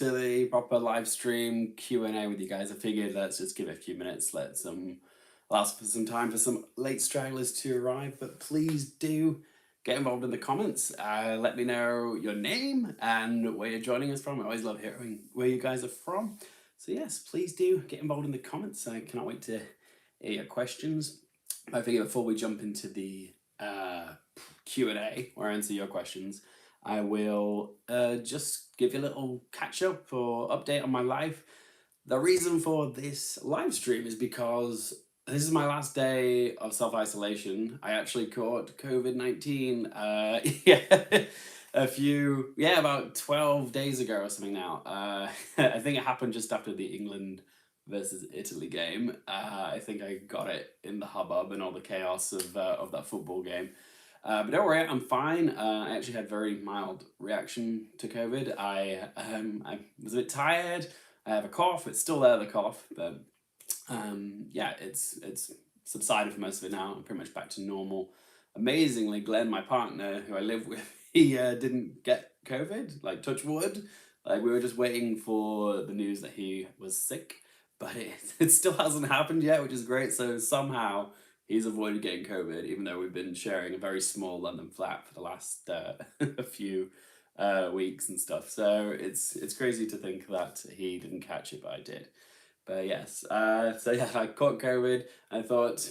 to the proper live stream Q&A with you guys. I figured let's just give it a few minutes, allow for some time for some late stragglers to arrive, but please do get involved in the comments. Let me know your name and where you're joining us from. I always love hearing where you guys are from. So yes, please do get involved in the comments. I cannot wait to hear your questions. I figure before we jump into the Q&A, where I answer your questions, I will just give you a little catch up or update on my life. The reason for this live stream is because this is my last day of self-isolation. I actually caught COVID-19, about 12 days ago or something now. I think it happened just after the England versus Italy game. I think I got it in the hubbub and all the chaos of that football game. But don't worry, I'm fine. I actually had very mild reaction to COVID. I was a bit tired. I have a cough. It's still there, the cough, but yeah, it's subsided for most of it now. I'm pretty much back to normal. Amazingly, Glenn, my partner, who I live with, he didn't get COVID. Like, touch wood. Like, we were just waiting for the news that he was sick, but it still hasn't happened yet, which is great. So somehow he's avoided getting COVID, even though we've been sharing a very small London flat for the last few weeks and stuff. So it's crazy to think that he didn't catch it, but I did. But yes, so yeah, I caught COVID. I thought,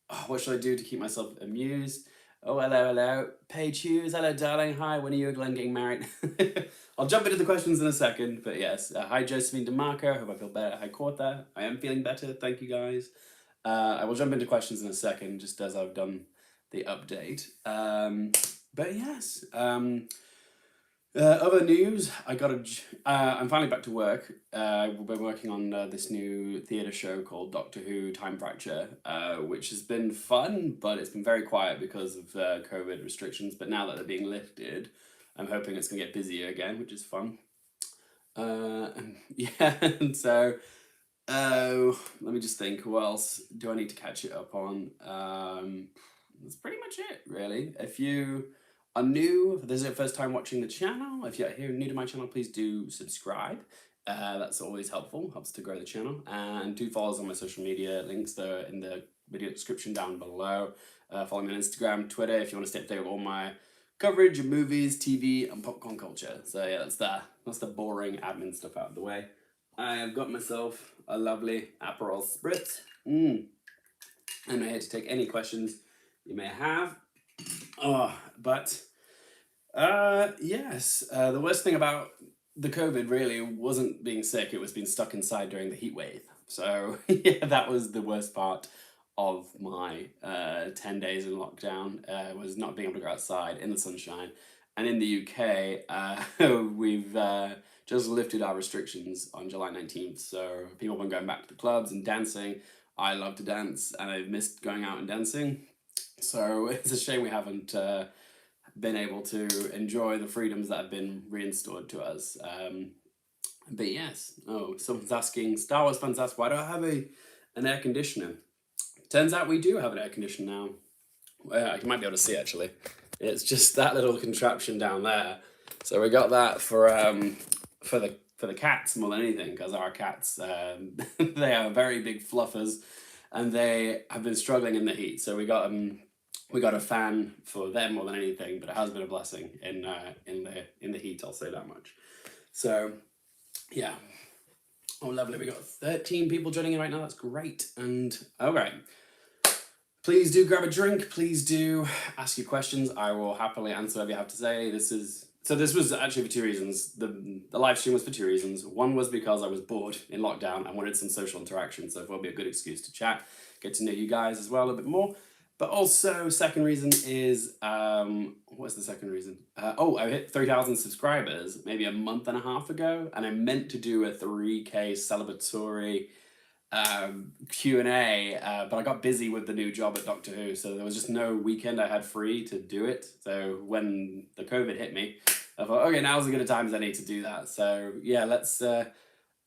oh, what should I do to keep myself amused? Oh, hello. Paige Hughes, hello, darling. Hi, when are you and Glenn getting married? I'll jump into the questions in a second, but yes. Hi, Josephine DeMarco. Hope I feel better. Hi, Quarta. I am feeling better. Thank you, guys. I will jump into questions in a second, just as I've done the update. But yes, other news, I'm finally back to work. We've been working on this new theatre show called Doctor Who Time Fracture, which has been fun, but it's been very quiet because of COVID restrictions. But now that they're being lifted, I'm hoping it's going to get busier again, which is fun. And so let me just think, who else do I need to catch it up on? That's pretty much it, really. If you are new, if this is your first time watching the channel, if you're here new to my channel, please do subscribe. That's always helpful, helps to grow the channel. And do follow us on my social media, links there in the video description down below. Follow me on Instagram, Twitter, if you want to stay up to date with all my coverage of movies, TV, and popcorn culture. So yeah, that's the boring admin stuff out of the way. I have got myself a lovely Aperol Spritz. I'm here to take any questions you may have. Yes, the worst thing about the COVID really wasn't being sick, it was being stuck inside during the heat wave. So yeah, that was the worst part of my 10 days in lockdown, was not being able to go outside in the sunshine. And in the UK, we've just lifted our restrictions on July 19th. So people have been going back to the clubs and dancing. I love to dance and I've missed going out and dancing. So it's a shame we haven't been able to enjoy the freedoms that have been reinstored to us. But yes, someone's asking, Star Wars fans ask, why do I have an air conditioner? Turns out we do have an air conditioner now. You might be able to see actually. It's just that little contraption down there. So we got that for the cats more than anything, because our cats they are very big fluffers, and they have been struggling in the heat. So we got a fan for them more than anything, but it has been a blessing in the heat. I'll say that much. So yeah. Oh, lovely. We got 13 people joining in right now. That's great. And all right. Please do grab a drink. Please do ask your questions. I will happily answer whatever you have to say. This was actually for two reasons. The live stream was for two reasons. One was because I was bored in lockdown and wanted some social interaction, so it will be a good excuse to chat, get to know you guys as well a bit more. But also, second reason is, what's the second reason? I hit 3,000 subscribers maybe a month and a half ago, and I meant to do a 3K celebratory Q&A, but I got busy with the new job at Doctor Who, so there was just no weekend I had free to do it. So when the COVID hit me, I thought, okay, now's as good a time as I need to do that. So yeah, let's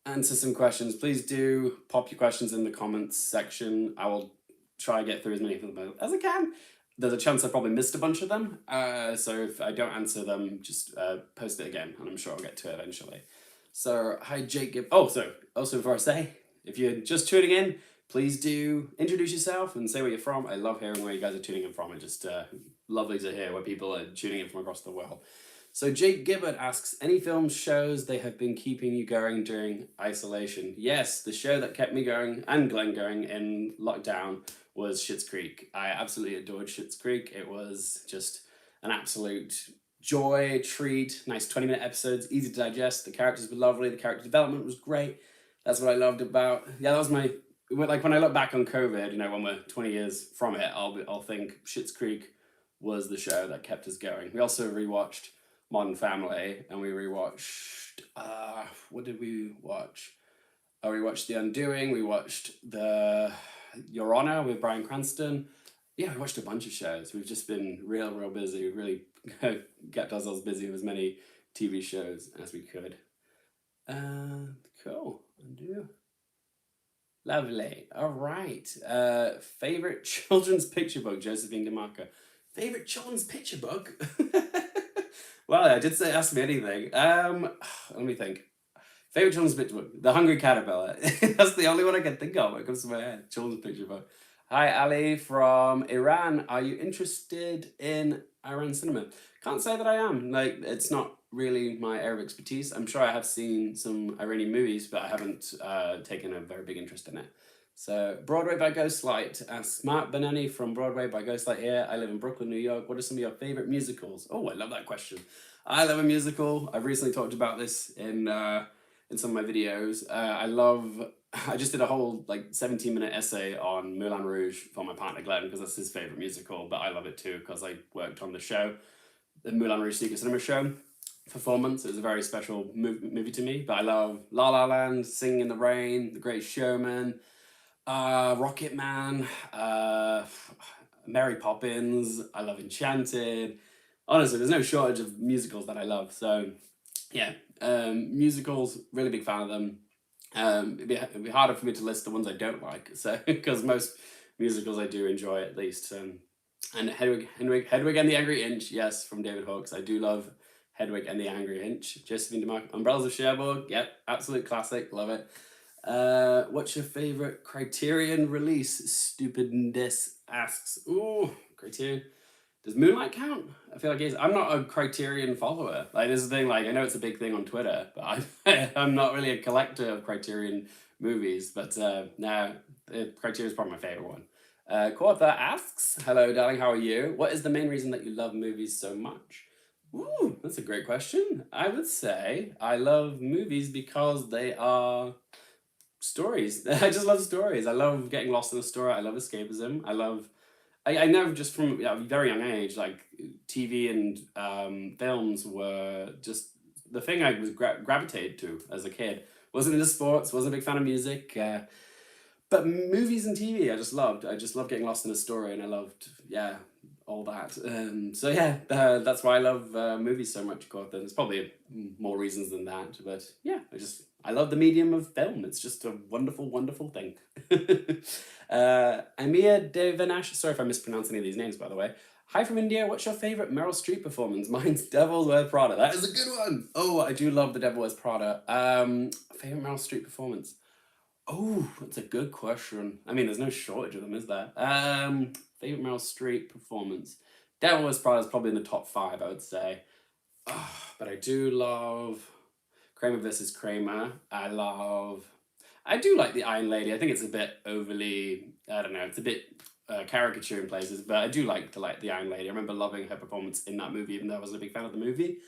answer some questions. Please do pop your questions in the comments section. I will try and get through as many of them as I can. There's a chance I probably missed a bunch of them, so if I don't answer them, just post it again, and I'm sure I'll get to it eventually. So, hi, Jake. Oh, so also before I say, if you're just tuning in, please do introduce yourself and say where you're from. I love hearing where you guys are tuning in from. It's just lovely to hear where people are tuning in from across the world. So, Jake Gibbard asks, any film shows they have been keeping you going during isolation? Yes, the show that kept me going and Glenn going in lockdown was Schitt's Creek. I absolutely adored Schitt's Creek. It was just an absolute joy, treat, nice 20-minute episodes, easy to digest. The characters were lovely, the character development was great. That's what I loved about, yeah, that was my, like when I look back on COVID, you know, when we're 20 years from it, I'll think Schitt's Creek was the show that kept us going. We also rewatched Modern Family, and we rewatched, what did we watch? Oh, we watched The Undoing, we watched Your Honor with Bryan Cranston. Yeah, we watched a bunch of shows. We've just been real busy. We've really kept ourselves busy with as many TV shows as we could. Cool. Undo. Lovely. All right. Favorite children's picture book, Josephine DeMarco. Favorite children's picture book? Well, I did say ask me anything. Let me think. Favorite children's picture book? The Hungry Caterpillar. That's the only one I can think of when it comes to my head. Children's picture book. Hi, Ali from Iran. Are you interested in Iran cinema? Can't say that I am. Like, it's not really my area of expertise. I'm sure I have seen some Iranian movies, but I haven't taken a very big interest in it. So, Broadway by Ghostlight. Smart Benani from Broadway by Ghostlight here. I live in Brooklyn, New York. What are some of your favorite musicals? Oh, I love that question. I love a musical. I've recently talked about this in some of my videos. I just did a whole like 17-minute essay on Moulin Rouge for my partner Glenn because that's his favorite musical, but I love it too because I worked on the show, the Moulin Rouge Secret Cinema show for 4 months. It was a very special movie to me, but I love La La Land, Singing in the Rain, The Great Showman, Rocket Man, Mary Poppins. I love Enchanted. Honestly, there's no shortage of musicals that I love. So yeah, musicals, really big fan of them. It'd be harder for me to list the ones I don't like, so because most musicals I do enjoy at least. And Hedwig and the Angry Inch, yes, from David Hawkes. I do love Hedwig and the Angry Inch. Josephine DeMarco, Umbrellas of Cherbourg, yep, absolute classic, love it. What's your favorite Criterion release? Stupidness asks. Ooh, Criterion. Does Moonlight count? I feel like it is. I'm not a Criterion follower. Like, this is the thing, like, I know it's a big thing on Twitter, but I'm not really a collector of Criterion movies, but no, Criterion is probably my favorite one. Kortha asks, hello, darling, how are you? What is the main reason that you love movies so much? Ooh, that's a great question. I would say I love movies because they are stories. I just love stories. I love getting lost in a story. I love escapism. I know just from a very young age, like TV and films were just the thing I was gravitated to as a kid. Wasn't into sports, wasn't a big fan of music, but movies and TV I just loved. I just loved getting lost in a story, and I loved, yeah, all that. So yeah, that's why I love movies so much, Gordon. There's probably more reasons than that, but yeah, I love the medium of film. It's just a wonderful thing. Amir Devanash, sorry if I mispronounce any of these names, by the way. Hi from India, what's your favorite Meryl Streep performance? Mine's Devil Wears Prada. That is a good one. Oh, I do love The Devil Wears Prada. Favorite Meryl Streep performance? Oh, that's a good question. I mean, there's no shortage of them, is there? Favorite Meryl Streep performance? Devil Wears Prada is probably in the top 5, I would say. Oh, but I do love Kramer versus Kramer. I do like The Iron Lady. I think it's a bit overly, I don't know, it's a bit caricature in places, but I do like The Iron Lady. I remember loving her performance in that movie, even though I wasn't a big fan of the movie.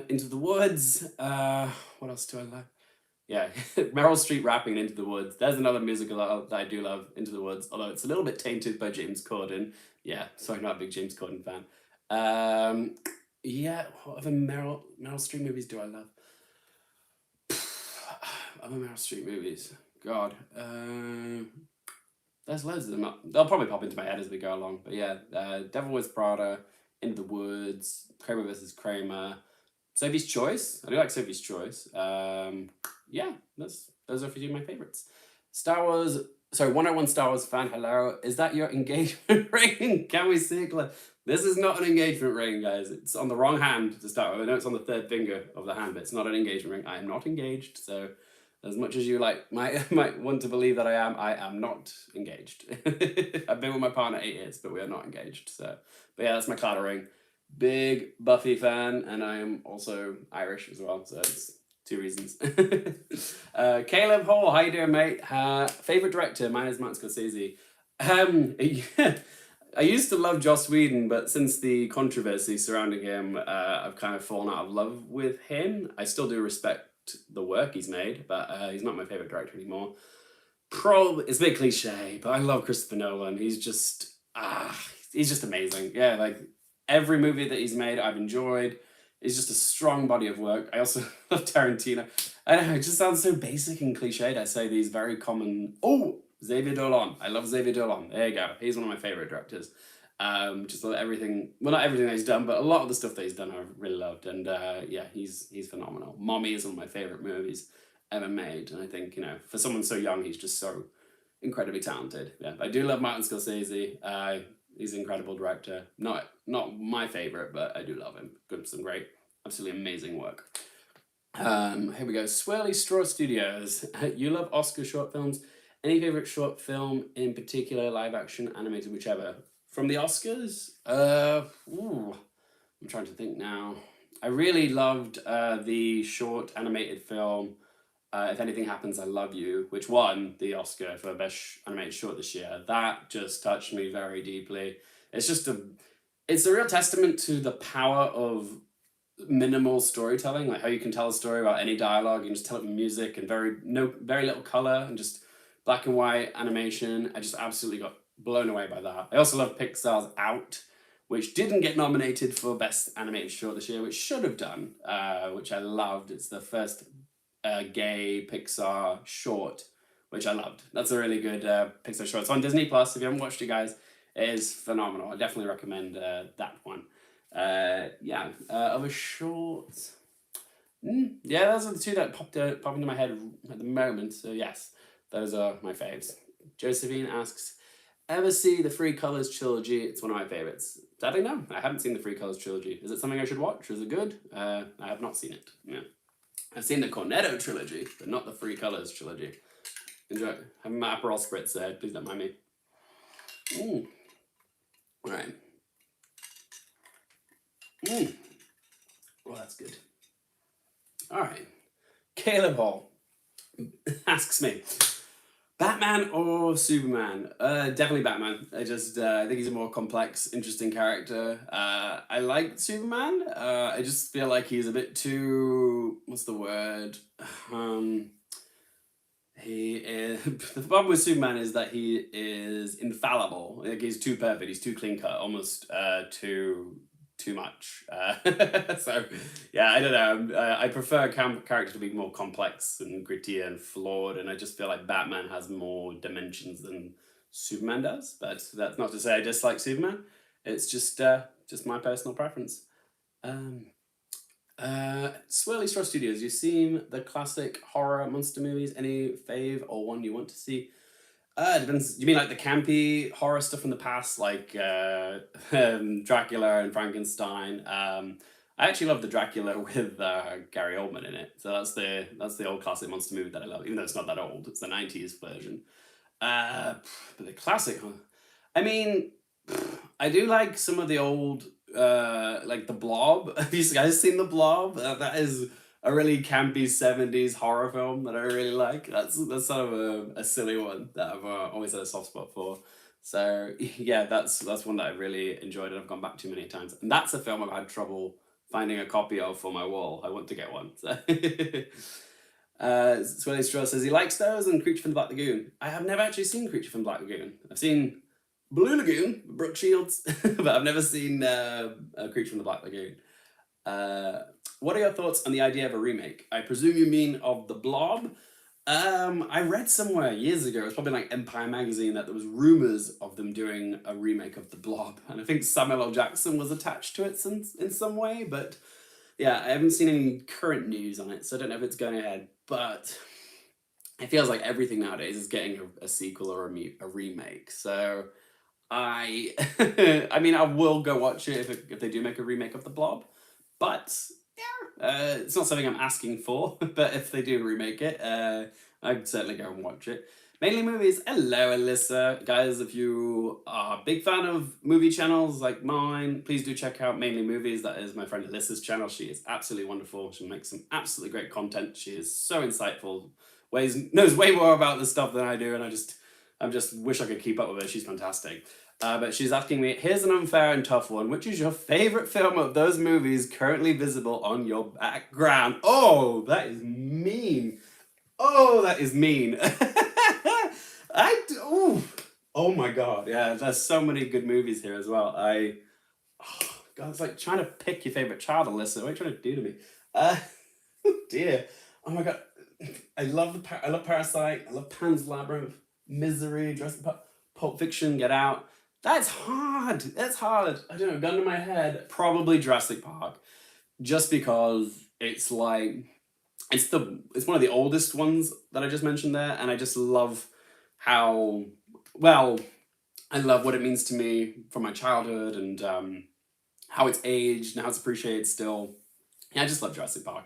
Into the Woods. What else do I like? Yeah, Meryl Streep rapping Into the Woods. There's another musical that I do love, Into the Woods, although it's a little bit tainted by James Corden. Yeah, so I'm not a big James Corden fan. Yeah, what other Meryl Streep movies do I love? Other Meryl Streep movies. God. There's loads of them. They'll probably pop into my head as we go along. But yeah, Devil Wears Prada, Into the Woods, Kramer versus Kramer, Sophie's Choice. I do like Sophie's Choice. Yeah, those are a few of my favorites. Star Wars. Sorry, 101 Star Wars fan. Hello. Is that your engagement ring? Can we see it? This is not an engagement ring, guys. It's on the wrong hand to start with. I know it's on the third finger of the hand, but it's not an engagement ring. I am not engaged, so as much as you might want to believe that I am not engaged. I've been with my partner 8 years, but we are not engaged. So, but yeah, that's my claddle ring. Big Buffy fan, and I am also Irish as well. So it's two reasons. Caleb Hall, how you doing, mate? Favorite director? Mine is Martin Scorsese. I used to love Joss Whedon, but since the controversy surrounding him, I've kind of fallen out of love with him. I still do respect the work he's made, but he's not my favorite director anymore. Probably it's a bit cliche, but I love Christopher Nolan. He's just amazing. Yeah, like every movie that he's made, I've enjoyed. It's just a strong body of work. I also love Tarantino. I don't know, it just sounds so basic and cliched. I say these very common. Oh, Xavier Dolan. I love Xavier Dolan. There you go. He's one of my favorite directors. Just everything. Well, not everything that he's done, but a lot of the stuff that he's done, I've really loved. And yeah, he's phenomenal. Mommy is one of my favorite movies ever made, and I think for someone so young, he's just so incredibly talented. Yeah, I do love Martin Scorsese. He's an incredible director. Not my favorite, but I do love him. Good, some great, absolutely amazing work. Here we go. Swirly Straw Studios. You love Oscar short films. Any favorite short film in particular, live action, animated, whichever? From the Oscars? I'm trying to think now. I really loved the short animated film If Anything Happens, I Love You, which won the Oscar for Best Animated Short this year. That just touched me very deeply. It's a real testament to the power of minimal storytelling, like how you can tell a story without any dialogue and just tell it with music and very little color and just black and white animation. I just absolutely got blown away by that. I also love Pixar's Out, which didn't get nominated for Best Animated Short this year, which should have done, which I loved. It's the first gay Pixar short, which I loved. That's a really good Pixar short. It's on Disney Plus. If you haven't watched it, guys, it is phenomenal. I definitely recommend that one. Other shorts. Yeah, those are the two that pop into my head at the moment. So yes, those are my faves. Josephine asks, ever see the Three Colors trilogy? It's one of my favorites. Sadly, no, I haven't seen the Three Colors trilogy. Is it something I should watch? Is it good? I have not seen it. Yeah, I've seen the Cornetto trilogy, but not the Three Colors trilogy. Enjoy. Having my Aperol spritz there. Please don't mind me. All right. Well, that's good. All right. Caleb Hall asks me, Batman or Superman? Definitely Batman. I think he's a more complex, interesting character. I like Superman. I just feel like he's a bit too, what's the word? The problem with Superman is that he is infallible. Like he's too perfect. He's too clean cut, almost too much. So yeah, I don't know. I prefer a character to be more complex and gritty and flawed, and I just feel like Batman has more dimensions than Superman does. But that's not to say I dislike Superman. It's just my personal preference. Swirly Straw Studios, you've seen the classic horror monster movies. Any fave or one you want to see? Depends. You mean like the campy horror stuff from the past, like Dracula and Frankenstein? I actually love the Dracula with Gary Oldman in it. So that's the old classic monster movie that I love, even though it's not that old. It's the 90s version. But the classic, huh? I mean, I do like some of the old, like The Blob. Have you guys seen The Blob? That is a really campy 70s horror film that I really like. That's sort of a silly one that I've always had a soft spot for. So yeah, that's one that I really enjoyed and I've gone back to many times. And that's a film I've had trouble finding a copy of for my wall. I want to get one. So Swilly Straw says he likes those and Creature from the Black Lagoon. I have never actually seen Creature from the Black Lagoon. I've seen Blue Lagoon, Brooke Shields, but I've never seen Creature from the Black Lagoon. What are your thoughts on the idea of a remake? I presume you mean of The Blob. I read somewhere years ago, it was probably like Empire Magazine, that there was rumors of them doing a remake of The Blob. And I think Samuel L. Jackson was attached to it in some way, but yeah, I haven't seen any current news on it, so I don't know if it's going ahead. But it feels like everything nowadays is getting a sequel or a remake. So I mean, I will go watch it if they do make a remake of The Blob, but yeah, it's not something I'm asking for. But if they do remake it, I'd certainly go and watch it. Mainly movies. Hello, Alyssa, guys. If you are a big fan of movie channels like mine, please do check out Mainly Movies. That is my friend Alyssa's channel. She is absolutely wonderful. She makes some absolutely great content. She is so insightful. Knows way more about this stuff than I do, and I just wish I could keep up with her. She's fantastic. But she's asking me, here's an unfair and tough one. Which is your favorite film of those movies currently visible on your background? Oh, that is mean. Oh, that is mean. Ooh. Oh my God. Yeah, there's so many good movies here as well. Oh, God, it's like trying to pick your favorite child, Alyssa. What are you trying to do to me? Oh dear. Oh my God. I love Parasite. I love Pan's Labyrinth, Misery, Jurassic Park, Pulp Fiction, Get Out. That's hard. That's hard. I don't know. Gun to my head, probably Jurassic Park, just because it's like it's one of the oldest ones that I just mentioned there, and I just love how well I love what it means to me from my childhood and how it's aged and how it's appreciated still. Yeah, I just love Jurassic Park.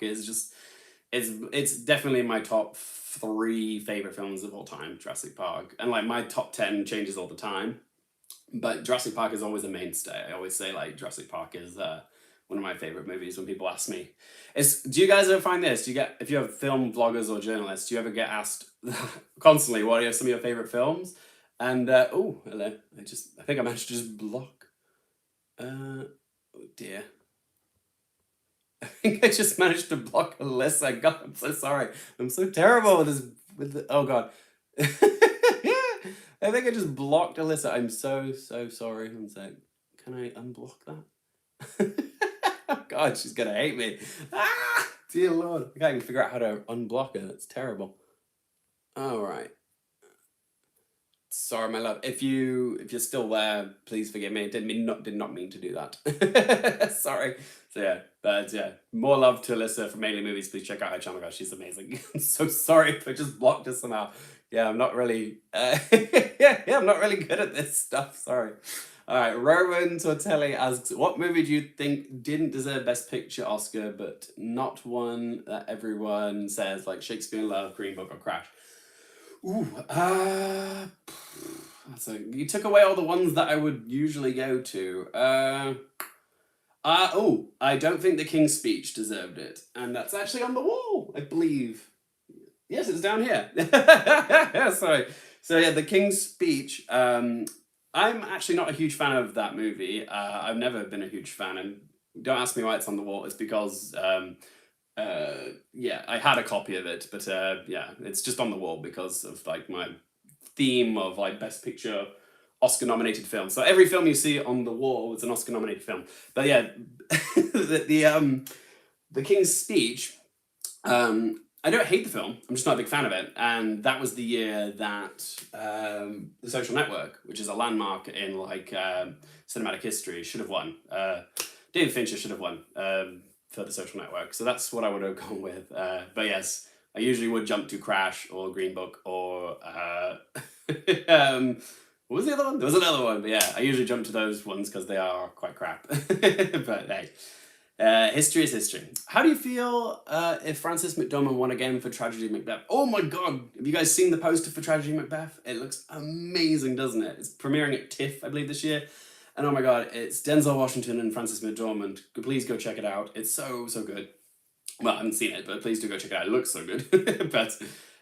It's definitely in my top 3 favorite films of all time, Jurassic Park. And like my top 10 changes all the time, but Jurassic Park is always a mainstay. I always say like Jurassic Park is one of my favorite movies when people ask me. Do you guys ever find this? If you have film vloggers or journalists, do you ever get asked constantly what are some of your favorite films? And oh, hello. I think I managed to just block. Oh dear. I think I just managed to block Alyssa. God, I'm so sorry. I'm so terrible with this. Oh God. I think I just blocked Alyssa. I'm so sorry. One sec. Can I unblock that? Oh God, she's gonna hate me. Ah, dear Lord. I can't even figure out how to unblock her. That's terrible. All right. Sorry, my love. If you're still there, please forgive me. Did not mean to do that. Sorry. So yeah, but yeah, more love to Alyssa from Mainly Movies. Please check out her channel, guys. She's amazing. I'm so sorry if I just blocked her somehow. Yeah, I'm not really. Yeah, I'm not really good at this stuff. Sorry. All right, Rowan Tortelli asks, what movie do you think didn't deserve Best Picture Oscar, but not one that everyone says, like Shakespeare in Love, Green Book, or Crash? Ooh, you took away all the ones that I would usually go to. I don't think The King's Speech deserved it, and that's actually on the wall, I believe. Yes, it's down here. Sorry. So yeah, The King's Speech. I'm actually not a huge fan of that movie. I've never been a huge fan, and don't ask me why it's on the wall. It's because yeah, I had a copy of it, but yeah, it's just on the wall because of like my theme of like Best Picture Oscar nominated film. So every film you see on the wall is an Oscar nominated film. But yeah, the King's Speech. I don't hate the film. I'm just not a big fan of it. And that was the year that The Social Network, which is a landmark in like cinematic history, should have won. David Fincher should have won for The Social Network. So that's what I would have gone with. But yes, I usually would jump to Crash or Green Book or what was the other one? There was another one, but yeah, I usually jump to those ones because they are quite crap. But hey. History is history. How do you feel if Frances McDormand won again for Tragedy Macbeth? Oh my God! Have you guys seen the poster for Tragedy Macbeth? It looks amazing, doesn't it? It's premiering at TIFF, I believe, this year. And oh my God, it's Denzel Washington and Frances McDormand. Please go check it out. It's so good. Well, I haven't seen it, but please do go check it out. It looks so good. But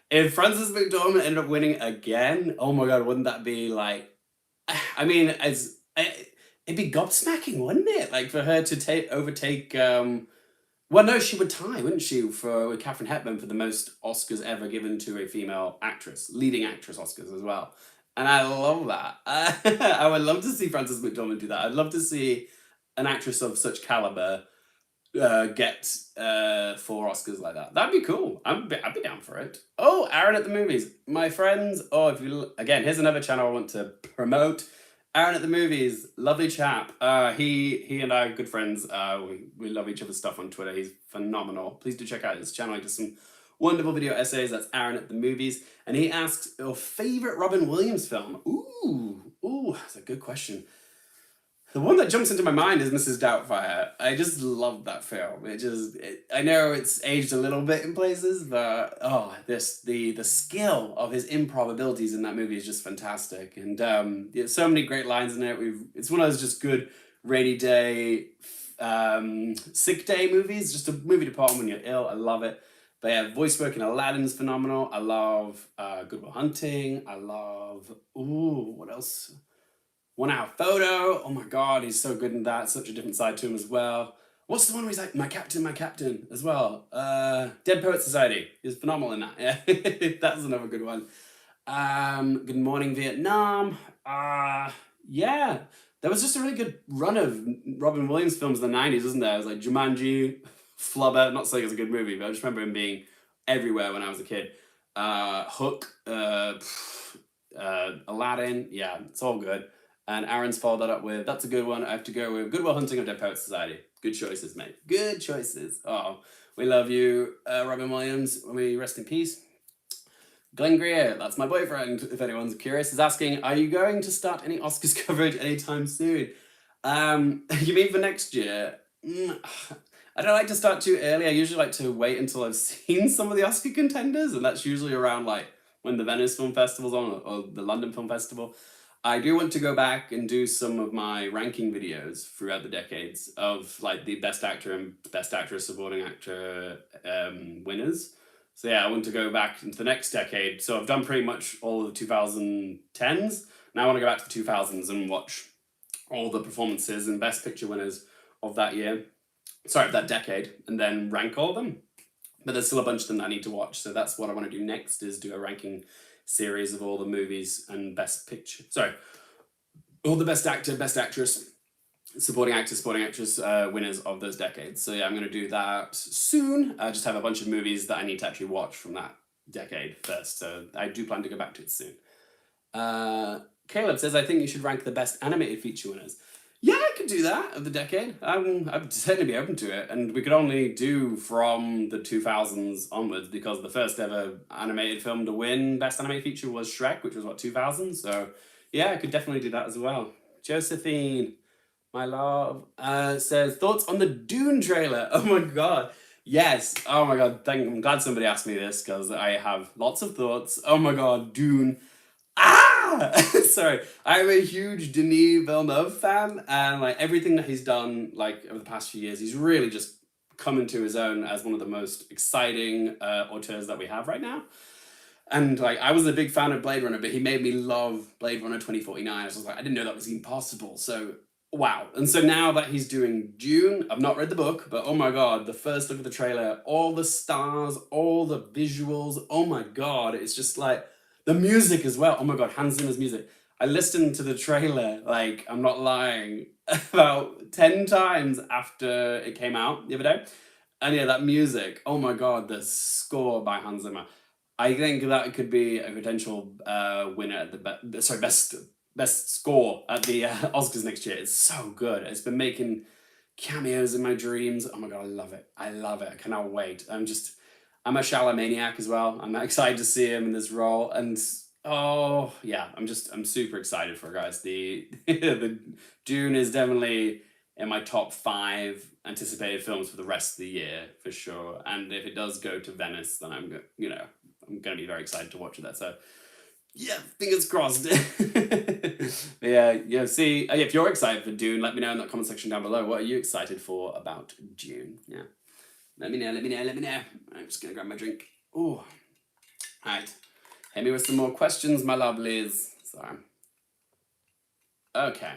if Frances McDormand ended up winning again, oh my God, wouldn't that be like... I mean, it'd be gobsmacking, wouldn't it? Like for her to overtake. Well, no, she would tie, wouldn't she, with Katharine Hepburn for the most Oscars ever given to a female actress, leading actress Oscars as well. And I love that. I would love to see Frances McDormand do that. I'd love to see an actress of such caliber get 4 Oscars like that. That'd be cool. I'd be down for it. Oh, Aaron at the Movies, my friends. Oh, again, here's another channel I want to promote. Aaron at the Movies, lovely chap. He and I are good friends. We love each other's stuff on Twitter. He's phenomenal. Please do check out his channel. He does some wonderful video essays. That's Aaron at the Movies. And he asks, your favorite Robin Williams film? Ooh, Ooh, that's a good question. The one that jumps into my mind is Mrs. Doubtfire. I just love that film. I know it's aged a little bit in places, but the skill of his improv abilities in that movie is just fantastic. And yeah, so many great lines in it. It's one of those just good rainy day, sick day movies. Just a movie to put on when you're ill. I love it. But yeah, voice work in Aladdin's phenomenal. I love Good Will Hunting. I love what else? 1 Hour Photo. Oh my god, he's so good in that. Such a different side to him as well. What's the one where he's like, my captain, as well? Dead Poet Society. He's phenomenal in that. Yeah, that's another good one. Good Morning Vietnam. Yeah. There was just a really good run of Robin Williams films in the 90s, wasn't there? It was like Jumanji, Flubber. Not saying it's a good movie, but I just remember him being everywhere when I was a kid. Hook, Aladdin. Yeah, it's all good. And Aaron's followed that up with, that's a good one. I have to go with Good Will Hunting or Dead Poet Society. Good choices, mate. Good choices. Oh, we love you, Robin Williams. We rest in peace. Glenn Greer, that's my boyfriend, if anyone's curious, is asking, are you going to start any Oscars coverage anytime soon? You mean for next year? I don't like to start too early. I usually like to wait until I've seen some of the Oscar contenders, and that's usually around like when the Venice Film Festival's on or the London Film Festival. I do want to go back and do some of my ranking videos throughout the decades of like the Best Actor and Best Actress, Supporting Actor winners. So yeah, I want to go back into the next decade. So I've done pretty much all of the 2010s. Now I want to go back to the 2000s and watch all the performances and Best Picture winners of that year. Sorry, of that decade, and then rank all of them. But there's still a bunch of them that I need to watch. So that's what I want to do next, is do a ranking series of all the movies and Best Picture. Sorry, all the Best Actor, Best Actress, Supporting Actress winners of those decades. So yeah, I'm going to do that soon. I just have a bunch of movies that I need to actually watch from that decade first. So I do plan to go back to it soon. Caleb says, I think you should rank the Best Animated Feature winners. Yeah, I could do that of the decade. I'd certainly be open to it. And we could only do from the 2000s onwards, because the first ever animated film to win Best Animated Feature was Shrek, which was, 2000? So yeah, I could definitely do that as well. Josephine, my love, says, thoughts on the Dune trailer? Oh my god. Yes. Oh my god. I'm glad somebody asked me this, because I have lots of thoughts. Oh my god, Dune. Sorry, I'm a huge Denis Villeneuve fan, and like everything that he's done like over the past few years, he's really just come into his own as one of the most exciting auteurs that we have right now. And like, I was a big fan of Blade Runner, but he made me love Blade Runner 2049. I was like, I didn't know that was even possible. So wow. And so now that he's doing Dune, I've not read the book, but oh my god, the first look at the trailer, all the stars, all the visuals, oh my god, it's just like the music as well. Oh my god, Hans Zimmer's music. I listened to the trailer, like, I'm not lying, about 10 times after it came out the other day. And yeah, that music, oh my god, the score by Hans Zimmer. I think that could be a potential winner at the best score at the Oscars next year. It's so good. It's been making cameos in my dreams. Oh my god, I love it. I love it. I cannot wait. I'm a Shallow-maniac as well. I'm excited to see him in this role, and oh yeah, I'm super excited for it, guys. The the Dune is definitely in my top 5 anticipated films for the rest of the year for sure. And if it does go to Venice, then I'm gonna be very excited to watch it there. So yeah, fingers crossed. Yeah. See, if you're excited for Dune, let me know in that comment section down below. What are you excited for about Dune? Yeah. Let me know. I'm just gonna grab my drink. Ooh. Alright. Hit me with some more questions, my lovelies. Sorry. Okay.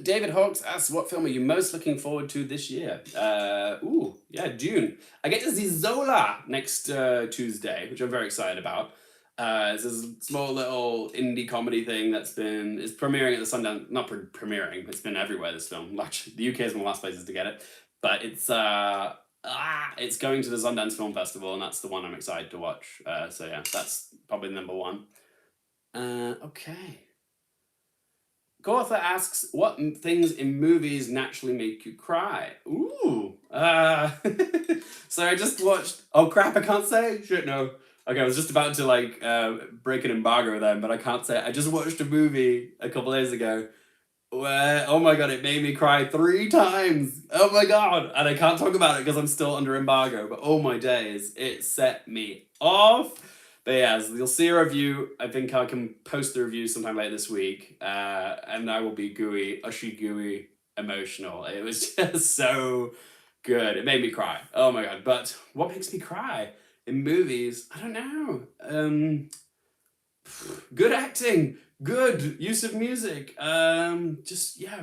David Hawks asks, what film are you most looking forward to this year? Dune. I get to see Zola next Tuesday, which I'm very excited about. It's a small little indie comedy thing it's premiering at the Sundance, not premiering, it's been everywhere, this film. Actually, the UK is one of the last places to get it. But it's going to the Sundance Film Festival, and that's the one I'm excited to watch. So yeah, that's probably number 1. Okay. Gortha asks, what things in movies naturally make you cry? Ooh. So I just watched, oh crap, I can't say? Shit, no. Okay, I was just about to like break an embargo then, but I can't say. I just watched a movie a couple days ago where, oh my god, it made me cry 3 times. Oh my god, and I can't talk about it because I'm still under embargo. But oh my days, it set me off. But yeah, as you'll see a review. I think I can post the review sometime later this week, and I will be gooey, ushy gooey, emotional. It was just so good. It made me cry. Oh my god! But what makes me cry in movies? I don't know. Good acting, good use of music. Just yeah,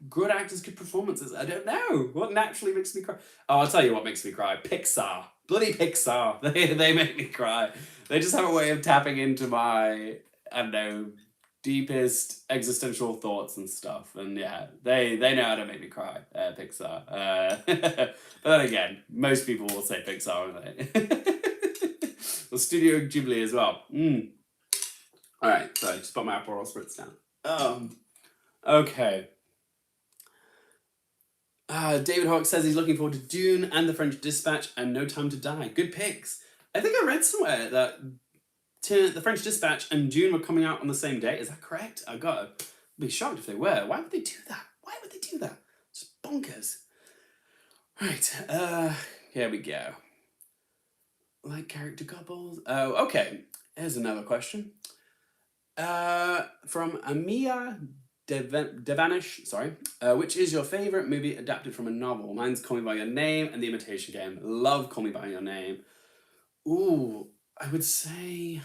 good actors, good performances. I don't know what naturally makes me cry. Oh, I'll tell you what makes me cry. Pixar, bloody Pixar. They make me cry. They just have a way of tapping into my, I don't know, deepest existential thoughts and stuff. And yeah, they know how to make me cry. Pixar. But then again, most people will say Pixar, won't they? Well, Studio Ghibli as well. All right, so I just put my Aperol spritz down. Okay. David Hawke says he's looking forward to Dune and The French Dispatch and No Time to Die. Good picks. I think I read somewhere that The French Dispatch and Dune were coming out on the same day. Is that correct? I gotta be shocked if they were. Why would they do that? Why would they do that? Just bonkers. Right, here we go. Like character couples? Oh, okay. Here's another question. From Amia Devanish, sorry. Which is your favorite movie adapted from a novel? Mine's Call Me By Your Name and The Imitation Game. Love Call Me By Your Name. Ooh, I would say,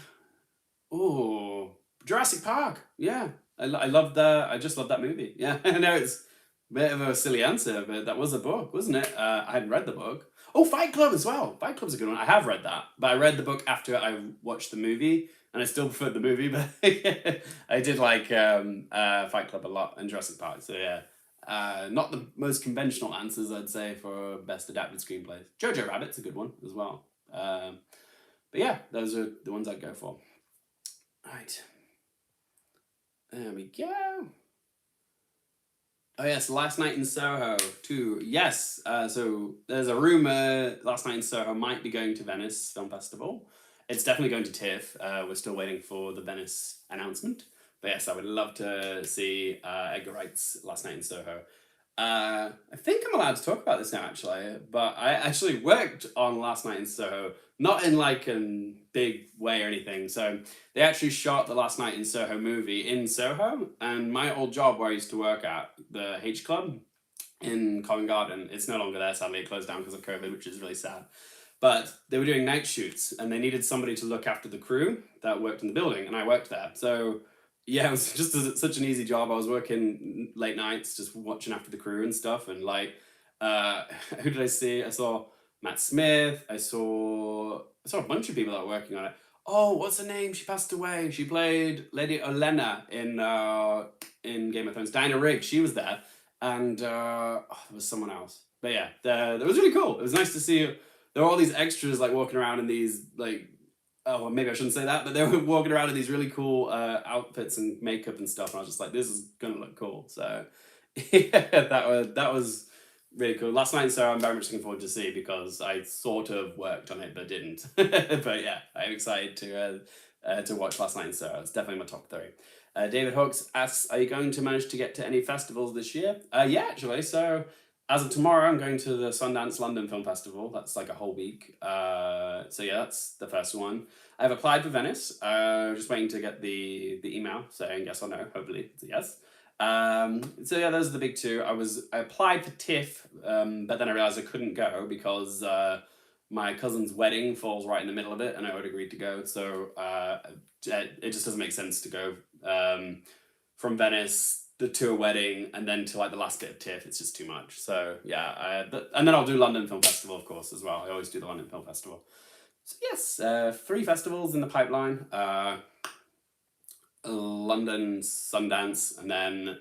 ooh, Jurassic Park. Yeah, I love that. I just love that movie. Yeah, I know it's a bit of a silly answer, but that was a book, wasn't it? I hadn't read the book. Oh, Fight Club as well. Fight Club's a good one. I have read that, but I read the book after I watched the movie, and I still preferred the movie. But I did like Fight Club a lot and Jurassic Park. So yeah, not the most conventional answers I'd say for best adapted screenplays. Jojo Rabbit's a good one as well. But yeah, those are the ones I'd go for. Right. There we go. Oh yes, Last Night in Soho too. Yes, so there's a rumor Last Night in Soho might be going to Venice Film Festival. It's definitely going to TIFF. We're still waiting for the Venice announcement. But yes, I would love to see Edgar Wright's Last Night in Soho. I think I'm allowed to talk about this now, actually. But I actually worked on Last Night in Soho, not in like a big way or anything. So they actually shot the Last Night in Soho movie in Soho, and my old job where I used to work at, the H Club in Covent Garden, it's no longer there, sadly. It closed down because of COVID, which is really sad. But they were doing night shoots, and they needed somebody to look after the crew that worked in the building, and I worked there. So yeah, it was just such an easy job. I was working late nights, just watching after the crew and stuff, and like, who did I see? I saw Matt Smith. I saw a bunch of people that were working on it. Oh, what's her name? She passed away. She played Lady Olenna in Game of Thrones. Diana Rigg. She was there, and there was someone else. But yeah, that was really cool. It was nice to see. There were all these extras like walking around in these like, oh well, maybe I shouldn't say that, but they were walking around in these really cool outfits and makeup and stuff, and I was just like, this is gonna look cool. So yeah, that was really cool. Last Night, so I'm very much looking forward to see because I sort of worked on it but didn't. But yeah, I'm excited to watch Last Night, so it's definitely my top 3. David Hooks asks, "Are you going to manage to get to any festivals this year?" Yeah, actually. So as of tomorrow, I'm going to the Sundance London Film Festival. That's like a whole week. So yeah, that's the first one. I've applied for Venice. Just waiting to get the email saying yes or no. Hopefully it's a yes. So yeah, those are the big two. I applied for TIFF, but then I realized I couldn't go because my cousin's wedding falls right in the middle of it, and I would agreed to go. So it just doesn't make sense to go from Venice to a wedding and then to like the last bit of TIFF. It's just too much. So yeah, and then I'll do London Film Festival, of course, as well. I always do the London Film Festival. So yes, 3 festivals in the pipeline. London, Sundance, and then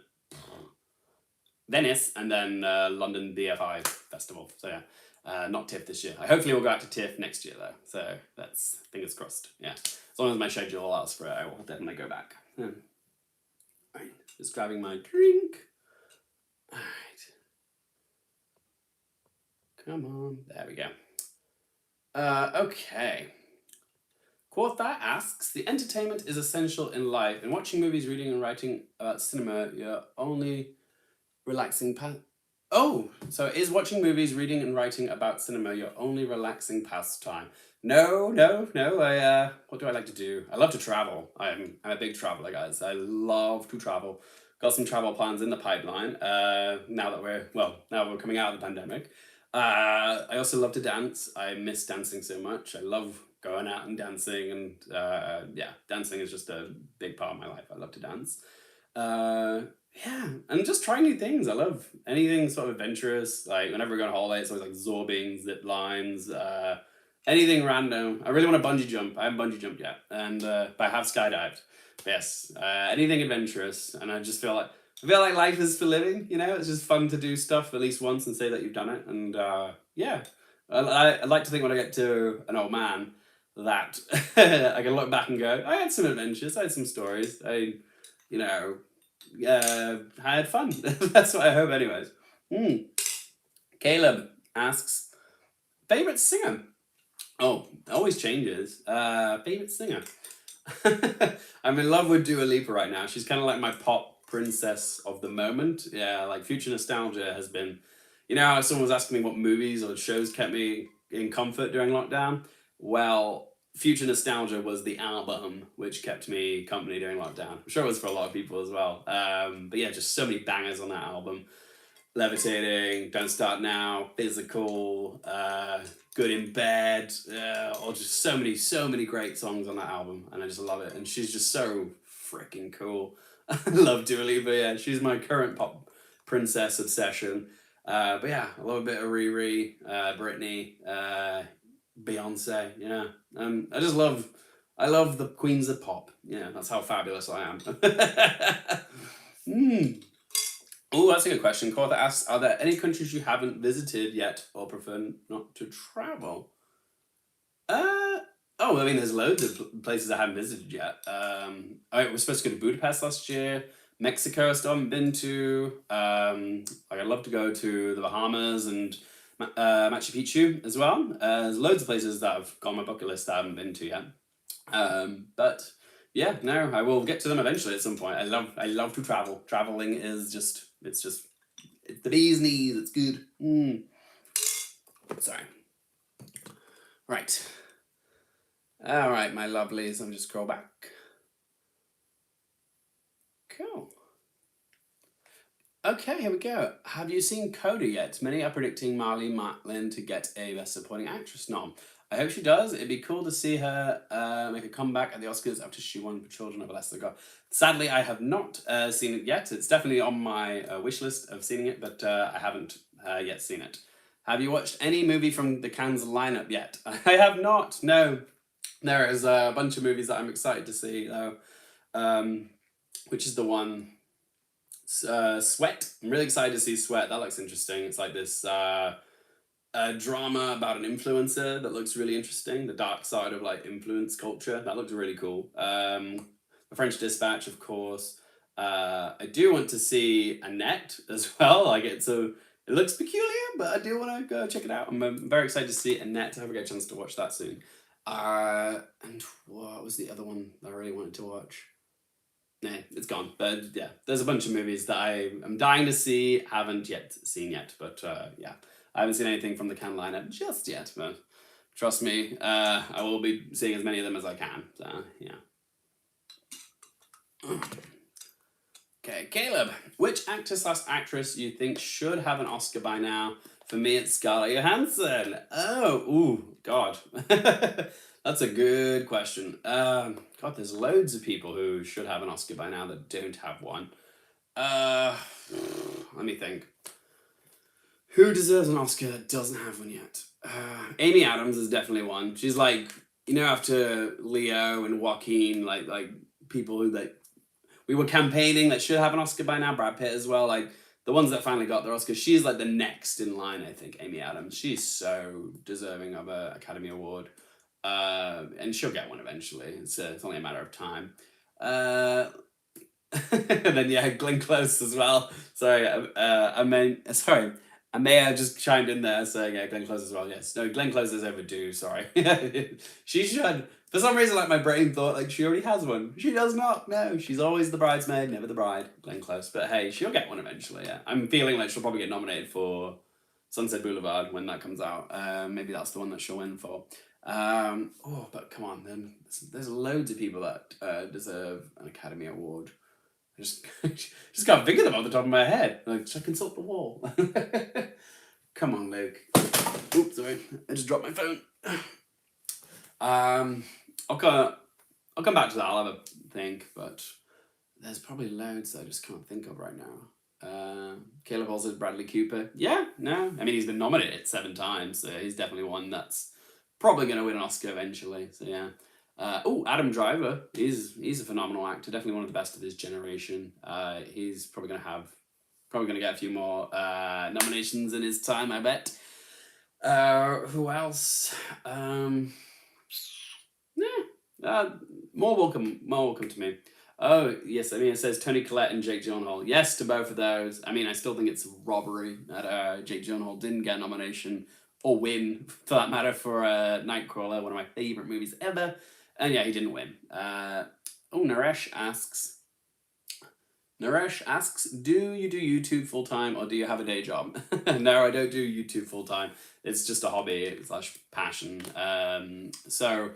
Venice, and then London BFI Festival. So yeah, not TIFF this year. Hopefully we'll go out to TIFF next year though. So that's fingers crossed. Yeah, as long as my schedule allows for it, I will definitely go back. Right, just grabbing my drink. All right, come on, there we go. Okay. Quartha asks, the entertainment is essential in life. In watching movies, reading and writing about cinema, you're only relaxing Oh, so is watching movies, reading and writing about cinema your only relaxing pastime? No, no, no. What do I like to do? I love to travel. I'm a big traveler, guys. I love to travel. Got some travel plans in the pipeline. Now we're coming out of the pandemic. I also love to dance. I miss dancing so much. I love going out and dancing, and yeah, dancing is just a big part of my life. I love to dance. Uh, yeah, and just try new things. I love anything sort of adventurous. Like whenever we go on holiday, it's always like zorbing, zip lines, anything random. I really want to bungee jump. I haven't bungee jumped yet, and but I have skydived. Yes, anything adventurous, and I feel like life is for living. You know, it's just fun to do stuff at least once and say that you've done it. And yeah, I like to think when I get to an old man that I can look back and go, I had some adventures, I had some stories, you know, I had fun. That's what I hope, anyways. Caleb asks, favorite singer? Oh, it always changes. Favorite singer? I'm in love with Dua Lipa right now. She's kind of like my pop princess of the moment. Yeah, like future nostalgia has been. You know how someone was asking me what movies or shows kept me in comfort during lockdown? Well, future nostalgia was the album which kept me company during lockdown. I'm sure it was for a lot of people as well. But yeah, just so many bangers on that album. Levitating, Don't Start Now, Physical, Good in Bed, or just so many great songs on that album, and I just love it. And she's just so freaking cool. I love Dua Lipa. Yeah, she's my current pop princess obsession. But yeah, I love a bit of Riri, Britney, Beyonce. Yeah, I love the queens of pop. Yeah, that's how fabulous I am. Oh, that's a good question. Cortha asks, are there any countries you haven't visited yet or prefer not to travel? Oh, I mean, there's loads of places I haven't visited yet. I was supposed to go to Budapest last year. Mexico I still haven't been to. I'd love to go to the Bahamas and Machu Picchu as well. There's loads of places that I've got on my bucket list that I haven't been to yet. But yeah, no, I will get to them eventually at some point. I love to travel. Traveling is it's the bee's knees. It's good. Sorry. Right. All right, my lovelies. Let me just scroll back. Cool. Okay, here we go. Have you seen Coda yet? Many are predicting Marley Matlin to get a Best Supporting Actress nom. I hope she does. It'd be cool to see her make a comeback at the Oscars after she won for Children of a Lesser God. Sadly, I have not seen it yet. It's definitely on my wish list of seeing it, but I haven't yet seen it. Have you watched any movie from the Cannes lineup yet? I have not, no. There is a bunch of movies that I'm excited to see, though, which is the one... Sweat. I'm really excited to see Sweat. That looks interesting. It's like this drama about an influencer that looks really interesting. The dark side of like influence culture. That looks really cool. The French Dispatch, of course. I do want to see Annette as well. It looks peculiar, but I do want to go check it out. I'm very excited to see Annette. I hope I get a chance to watch that soon. And what was the other one that I really wanted to watch? Nah, it's gone. But yeah, there's a bunch of movies that I'm dying to see, haven't yet seen yet. But yeah, I haven't seen anything from the Cannes lineup just yet. But trust me, I will be seeing as many of them as I can. So yeah. Okay, Caleb, which actor/actress you think should have an Oscar by now? For me, it's Scarlett Johansson. God. That's a good question. God, there's loads of people who should have an Oscar by now that don't have one. Let me think. Who deserves an Oscar that doesn't have one yet? Amy Adams is definitely one. She's like, after Leo and Joaquin, like people who we were campaigning that should have an Oscar by now, Brad Pitt as well, like the ones that finally got their Oscar. She's like the next in line, I think, Amy Adams. She's so deserving of an Academy Award. And she'll get one eventually. It's only a matter of time. And then yeah, Glenn Close as well. Sorry, And Maya just chimed in there saying, yeah, Glenn Close as well. Yes. No, Glenn Close is overdue, sorry. She should. For some reason, like, my brain thought, like, she already has one. She does not. No, she's always the bridesmaid, never the bride. Glenn Close. But hey, she'll get one eventually, yeah. I'm feeling like she'll probably get nominated for Sunset Boulevard when that comes out. Maybe that's the one that she'll win for. Oh, but come on, then. There's loads of people that deserve an Academy Award. I just can't think of them off the top of my head. Like, should I consult the wall? Come on, Luke. Oops, sorry. I just dropped my phone. I'll come back to that. I'll have a think, but there's probably loads that I just can't think of right now. Caleb Hall says Bradley Cooper. Yeah, no. I mean, he's been nominated 7 times, so he's definitely one that's probably going to win an Oscar eventually. So yeah. Adam Driver. He's a phenomenal actor. Definitely one of the best of his generation. He's probably going to get a few more nominations in his time, I bet. Who else? More welcome to me. Oh, yes, I mean, it says Toni Collette and Jake Gyllenhaal. Yes to both of those. I mean, I still think it's a robbery that Jake Gyllenhaal didn't get a nomination, or win, for that matter, for Nightcrawler, one of my favourite movies ever. And yeah, he didn't win. Naresh asks, do you do YouTube full-time, or do you have a day job? No, I don't do YouTube full-time. It's just a hobby / passion. So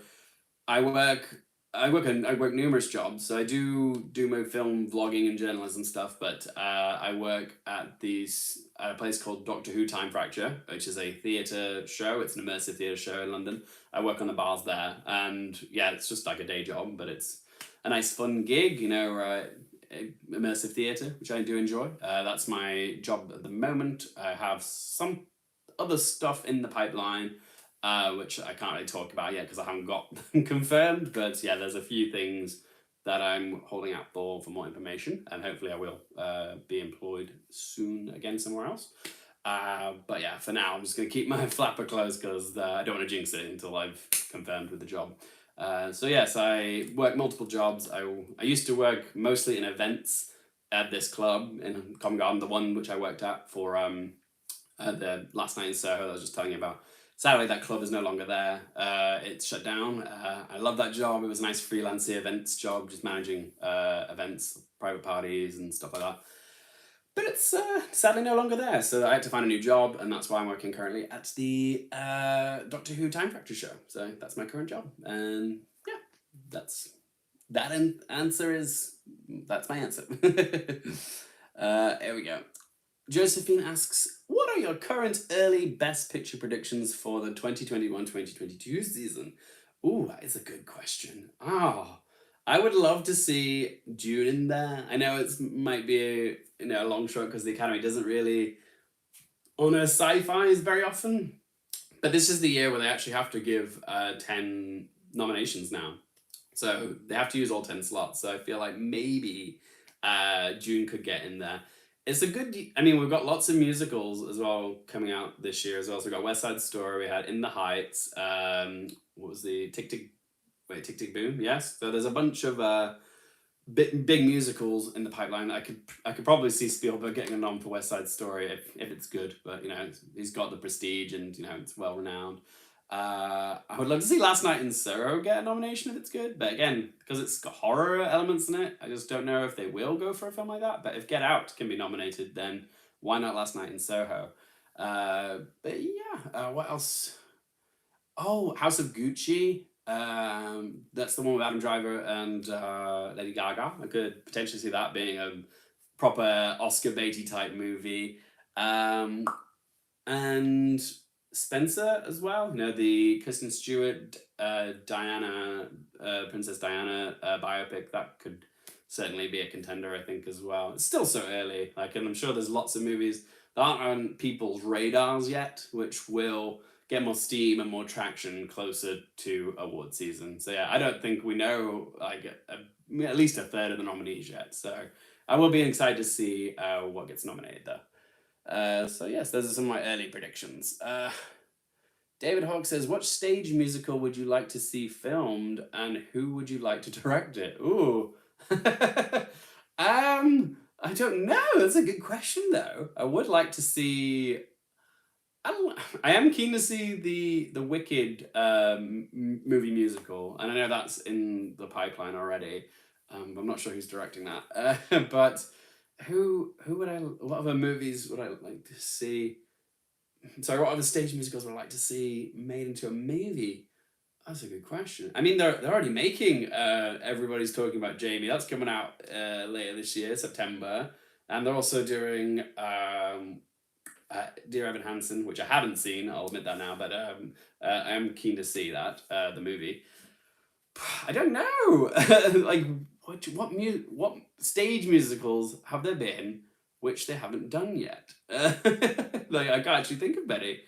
I work numerous jobs. So I do my film vlogging and journalism stuff, but I work at a place called Doctor Who Time Fracture, which is a theatre show. It's an immersive theatre show in London. I work on the bars there, and yeah, it's just like a day job, but it's a nice fun gig, immersive theatre, which I do enjoy. That's my job at the moment. I have some other stuff in the pipeline, which I can't really talk about yet because I haven't got them confirmed. But yeah, there's a few things that I'm holding out for more information, and hopefully I will be employed soon again somewhere else. But yeah, for now, I'm just going to keep my flapper closed because I don't want to jinx it until I've confirmed with the job. So yes, I work multiple jobs. I used to work mostly in events at this club in Covent Garden, the one which I worked at for the last night in Soho that I was just telling you about. Sadly, that club is no longer there. It's shut down. I love that job. It was a nice freelancey events job, just managing events, private parties and stuff like that. But it's sadly no longer there, so I had to find a new job, and that's why I'm working currently at the Doctor Who Time Factory show. So that's my current job, and yeah, that's my answer. Here we go. Josephine asks, what are your current early Best Picture predictions for the 2021-2022 season? Ooh, that is a good question. I would love to see Dune in there. I know it might be a long shot because the Academy doesn't really honor sci-fis very often. But this is the year where they actually have to give 10 nominations now. So they have to use all 10 slots. So I feel like maybe Dune could get in there. It's a good, we've got lots of musicals as well coming out this year as well. So we've got West Side Story, we had In the Heights, what was the Tick Tick Boom, yes. So there's a bunch of big musicals in the pipeline. I could probably see Spielberg getting a nom for West Side Story if it's good, but he's got the prestige and it's well renowned. I would love to see Last Night in Soho get a nomination if it's good, but again, because it's got horror elements in it, I just don't know if they will go for a film like that. But if Get Out can be nominated, then why not Last Night in Soho? But yeah, what else? Oh, House of Gucci. That's the one with Adam Driver and Lady Gaga. I could potentially see that being a proper Oscar baity type movie. And Spencer as well. The Kristen Stewart, Diana, Princess Diana biopic. That could certainly be a contender, I think, as well. It's still so early. And I'm sure there's lots of movies that aren't on people's radars yet, which will get more steam and more traction closer to award season. So yeah, I don't think we know at least a third of the nominees yet. So I will be excited to see what gets nominated there. So yes, those are some of my early predictions. David Hawk says, what stage musical would you like to see filmed, and who would you like to direct it? Ooh. I don't know. That's a good question, though. I would like to see I am keen to see the Wicked movie musical, and I know that's in the pipeline already. But I'm not sure who's directing that. But who would I? What other movies would I like to see? Sorry, what other stage musicals would I like to see made into a movie? That's a good question. I mean, they're already making. Everybody's talking about Jamie. That's coming out later this year, September, and they're also doing Dear Evan Hansen, which I haven't seen. I'll admit that now, but I am keen to see that the movie. I don't know. Like what stage musicals have there been which they haven't done yet? Like I can't actually think of many.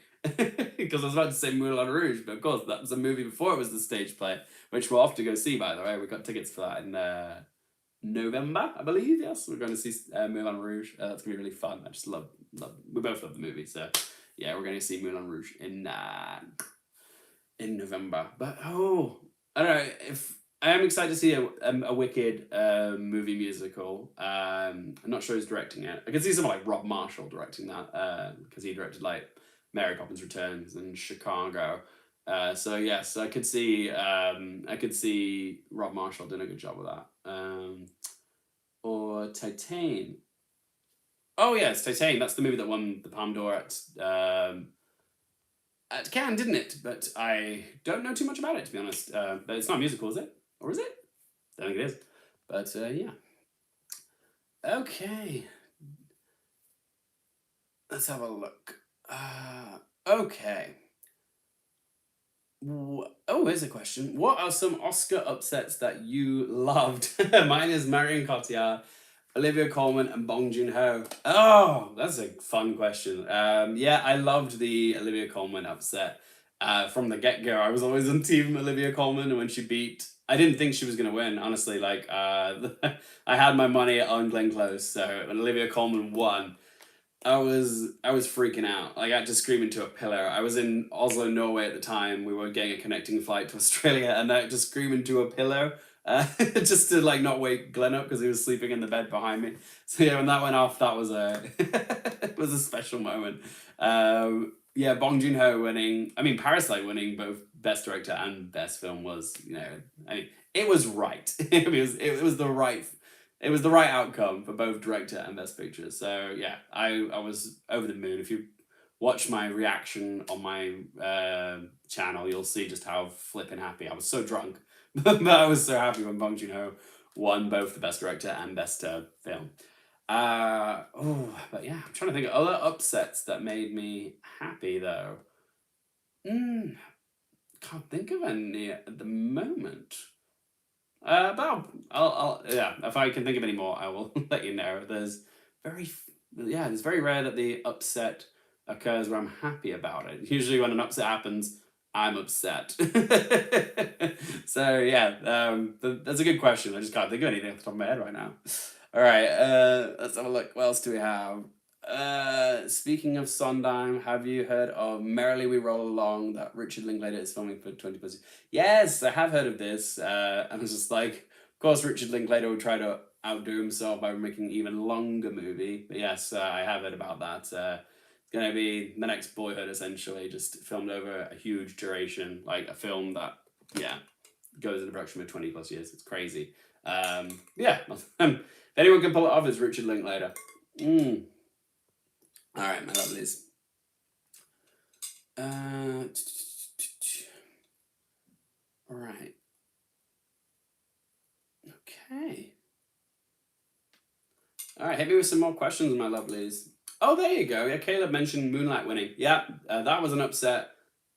Because I was about to say Moulin Rouge, but of course that was a movie before it was the stage play, which we're off to go see. By the way, we got tickets for that in November, I believe. Yes, we're going to see Moulin Rouge. That's gonna be really fun. I just love. We both love the movie, so yeah, we're going to see Moulin Rouge in November. But I don't know if I am excited to see a Wicked movie musical. I'm not sure who's directing it. I can see someone like Rob Marshall directing that because he directed like Mary Poppins Returns and Chicago. So yes, I could see Rob Marshall doing a good job with that. Or Titane. Oh yes, Titane. That's the movie that won the Palme d'Or at Cannes, didn't it? But I don't know too much about it, to be honest. But it's not a musical, is it? Or is it? I don't think it is. But yeah. Okay. Let's have a look. Okay. Oh, here's a question. What are some Oscar upsets that you loved? Mine is Marion Cotillard, Olivia Colman, and Bong Joon-ho. Oh, that's a fun question. Yeah, I loved the Olivia Colman upset. From the get-go, I was always on team Olivia Colman, and when she beat, I didn't think she was gonna win, honestly. Like, I had my money on Glenn Close, so when Olivia Colman won, I was freaking out. Like I had to scream into a pillar. I was in Oslo, Norway at the time. We were getting a connecting flight to Australia, and I had to scream into a pillow just to like not wake Glenn up because he was sleeping in the bed behind me. So yeah, when that went off, that was a it was a special moment. Yeah, Bong Joon Ho winning. I mean, Parasite winning both Best Director and Best Film was, I mean, it was right. It was the right outcome for both director and best picture. So yeah, I was over the moon. If you watch my reaction on my channel, you'll see just how flipping happy I was. So drunk, but I was so happy when Bong Joon Ho won both the best director and best film. But yeah, I'm trying to think of other upsets that made me happy though. Mm, can't think of any at the moment. But yeah, if I can think of any more, I will let you know. It's very rare that the upset occurs where I'm happy about it. Usually, when an upset happens, I'm upset. So yeah, that's a good question. I just can't think of anything off the top of my head right now. All right, let's have a look. What else do we have? Speaking of Sondheim, have you heard of Merrily We Roll Along that Richard Linklater is filming for 20 plus? Yes, I have heard of this. And it's just like, of course, Richard Linklater would try to outdo himself by making an even longer movie. But yes, I have heard about that. It's going to be the next Boyhood, essentially, just filmed over a huge duration, like a film that, yeah, goes into production for 20 plus years. It's crazy. Yeah, if anyone can pull it off, it's Richard Linklater. All right, my lovelies. All right. Okay. All right, hit me with some more questions, my lovelies. Oh, there you go. Yeah, Caleb mentioned Moonlight winning. Yeah, that was an upset,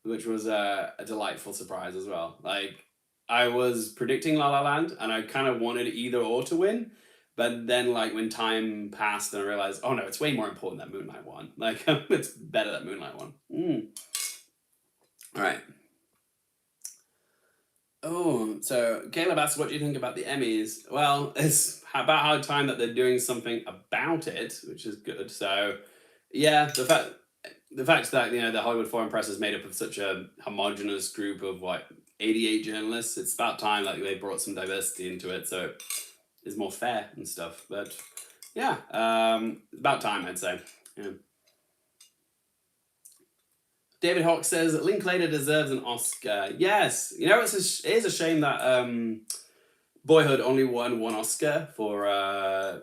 which was a delightful surprise as well. Like, I was predicting La La Land, and I kind of wanted either or to win. But then, like, when time passed and I realized, oh no, it's way more important that Moonlight won. Like, it's better that Moonlight won. All right. Oh, so Caleb asked, what do you think about the Emmys? Well, it's about high time that they're doing something about it, which is good. So, yeah, the fact that the Hollywood Foreign Press is made up of such a homogenous group of 88 journalists. It's about time like they brought some diversity into it, so it is more fair and stuff. But yeah, about time, I'd say. Yeah. David Hawk says Linklater deserves an Oscar. Yes, you know it is a shame that Boyhood only won one Oscar for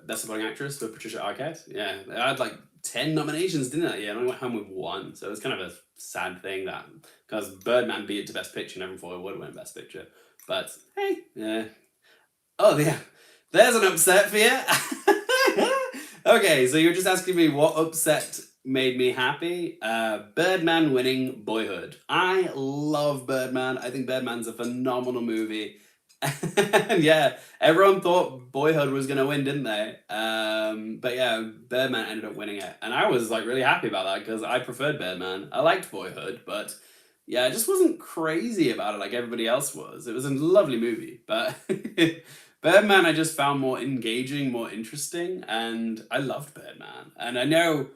Best Supporting Actress for Patricia Arquette. Yeah, they had like 10 nominations, didn't it? Yeah, and only went home with one. So it's kind of a sad thing that because Birdman beat it to Best Picture, and everyone thought it would win Best Picture. But hey, yeah. Oh yeah, there's an upset for you. Okay, so you're just asking me what upset made me happy. Birdman winning Boyhood. I love Birdman. I think Birdman's a phenomenal movie. And yeah, everyone thought Boyhood was gonna win, didn't they? But yeah, Birdman ended up winning it, and I was like really happy about that because I preferred Birdman. I liked Boyhood, but yeah, I just wasn't crazy about it like everybody else was. It was a lovely movie, but Birdman I just found more engaging, more interesting, and I loved Birdman. And I know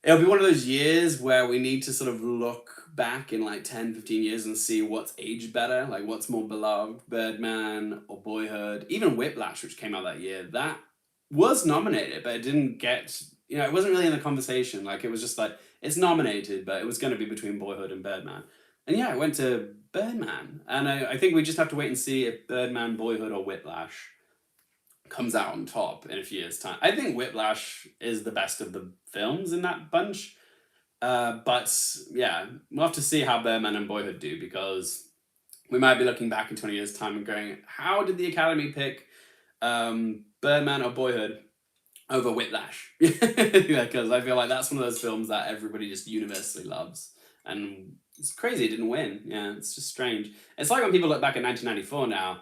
it'll be one of those years where we need to sort of look back in like 10, 15 years and see what's aged better, like what's more beloved, Birdman or Boyhood. Even Whiplash, which came out that year, that was nominated, but it didn't get, it wasn't really in the conversation. Like it was just like, it's nominated, but it was going to be between Boyhood and Birdman. And yeah, I went to Birdman. And I think we just have to wait and see if Birdman, Boyhood, or Whiplash comes out on top in a few years' time. I think Whiplash is the best of the films in that bunch. But yeah, we'll have to see how Birdman and Boyhood do because we might be looking back in 20 years' time and going, how did the Academy pick Birdman or Boyhood over Whiplash? Because I feel like that's one of those films that everybody just universally loves. And it's crazy it didn't win. Yeah, it's just strange. It's like when people look back at 1994 now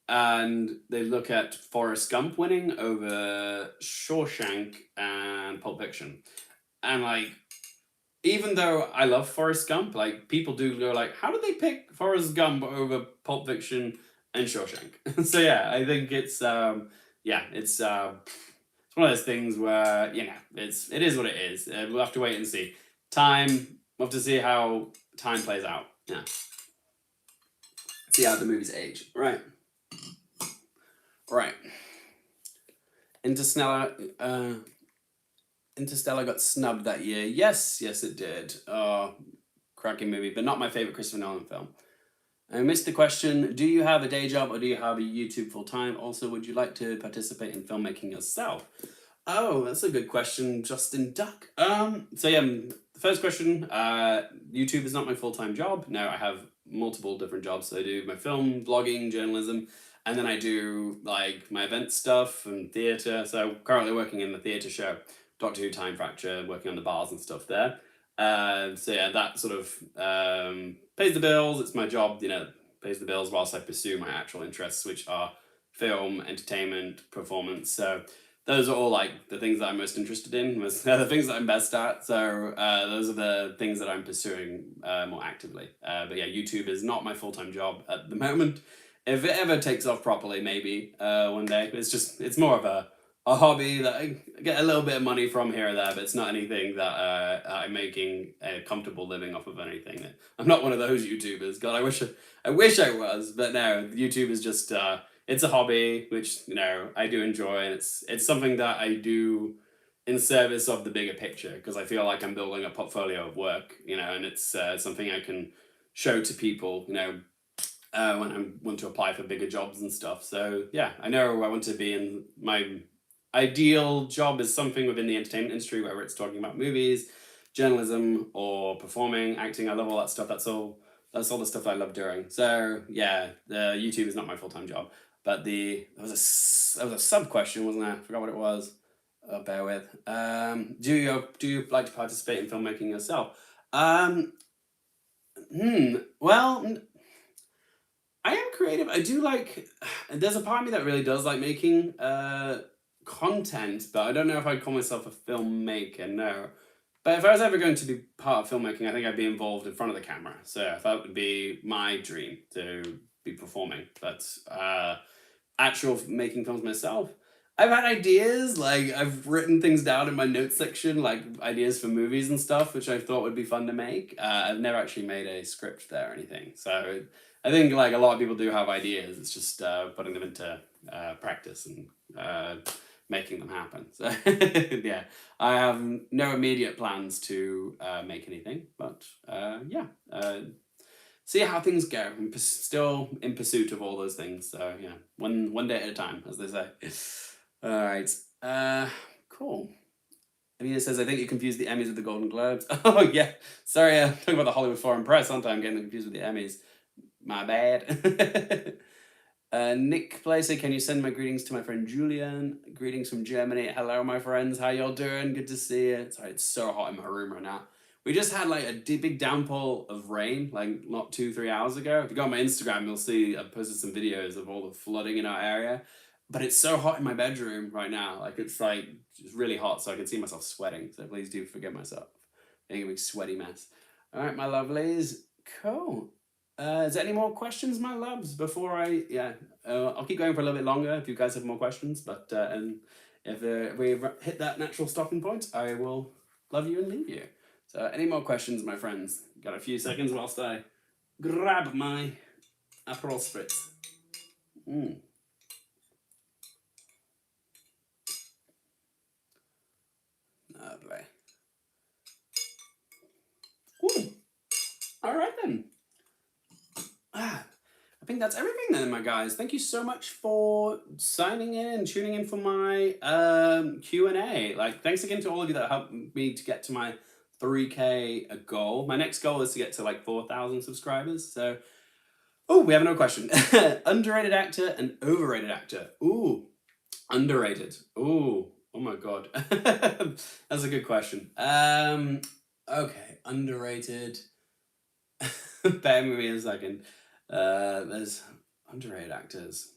and they look at Forrest Gump winning over Shawshank and Pulp Fiction. And like, even though I love Forrest Gump, like people do go like, how did they pick Forrest Gump over Pulp Fiction and Shawshank? So yeah, I think it's it's one of those things where it is what it is. We'll have to wait and see. We'll have to see how time plays out. Yeah, see how the movies age. Right. Interstellar got snubbed that year. Yes, it did. Oh, cracking movie, but not my favorite Christopher Nolan film. I missed the question, do you have a day job or do you have a YouTube full-time? Also, would you like to participate in filmmaking yourself? Oh, that's a good question, Justin Duck. So yeah, the first question, YouTube is not my full-time job. No, I have multiple different jobs. So I do my film, vlogging, journalism, and then I do like my event stuff and theatre. So currently working in the theatre show, Doctor Who Time Fracture, working on the bars and stuff there. So yeah, that sort of pays the bills. It's my job, pays the bills whilst I pursue my actual interests, which are film, entertainment, performance. So those are all like the things that I'm most interested in. They're the things that I'm best at. So those are the things that I'm pursuing more actively. But yeah, YouTube is not my full-time job at the moment. If it ever takes off properly, maybe one day. It's more of a hobby that I get a little bit of money from here or there, but it's not anything that I'm making a comfortable living off of anything. I'm not one of those YouTubers. God, I wish I was, but no, YouTube is just, it's a hobby, which, I do enjoy, and it's something that I do in service of the bigger picture, because I feel like I'm building a portfolio of work, and it's something I can show to people, when I want to apply for bigger jobs and stuff. So yeah, I know I want to be in my ideal job is something within the entertainment industry, whether it's talking about movies, journalism, or performing, acting. I love all that stuff. That's all the stuff I love doing. So yeah, the YouTube is not my full-time job. But there was a sub question, wasn't there? I forgot what it was. Bear with. Do you like to participate in filmmaking yourself? Well, I am creative. I do like. There's a part of me that really does like making content, but I don't know if I'd call myself a filmmaker. No, but if I was ever going to be part of filmmaking, I think I'd be involved in front of the camera. So yeah, that would be my dream, to be performing. But actual making films myself, I've had ideas. Like I've written things down in my notes section, like ideas for movies and stuff, which I thought would be fun to make. I've never actually made a script there or anything. So I think like a lot of people do have ideas. It's just putting them into practice and making them happen. So yeah, I have no immediate plans to make anything, but yeah, see how things go. I'm still in pursuit of all those things. So yeah, one day at a time, as they say. All right, cool. Anita says, I think you confused the Emmys with the Golden Globes. Oh yeah, sorry, I'm talking about the Hollywood Foreign Press, aren't I? I'm getting them confused with the Emmys. My bad. Nick Placer, can you send my greetings to my friend Julian? Greetings from Germany. Hello, my friends. How y'all doing? Good to see you. Sorry, it's so hot in my room right now. We just had like a big downpour of rain, like not 2-3 hours ago. If you go on my Instagram, you'll see I posted some videos of all the flooding in our area. But it's so hot in my bedroom right now. Like it's really hot, so I can see myself sweating. So please do forgive myself. Being a big sweaty mess. All right, my lovelies. Cool. Is there any more questions, my loves? Before I'll keep going for a little bit longer if you guys have more questions. But and if we hit that natural stopping point, I will love you and leave you. So, any more questions, my friends? Got a few seconds whilst I grab my Aperol Spritz. Lovely. Ooh. All right then. I think that's everything then, my guys. Thank you so much for signing in and tuning in for my Q&A. Like, thanks again to all of you that helped me to get to my 3K goal. My next goal is to get to like 4,000 subscribers. So, oh, we have another question. Underrated actor and overrated actor. Ooh, underrated. Ooh, oh my God. That's a good question. Okay, underrated. Bear with me a second. There's underrated actors.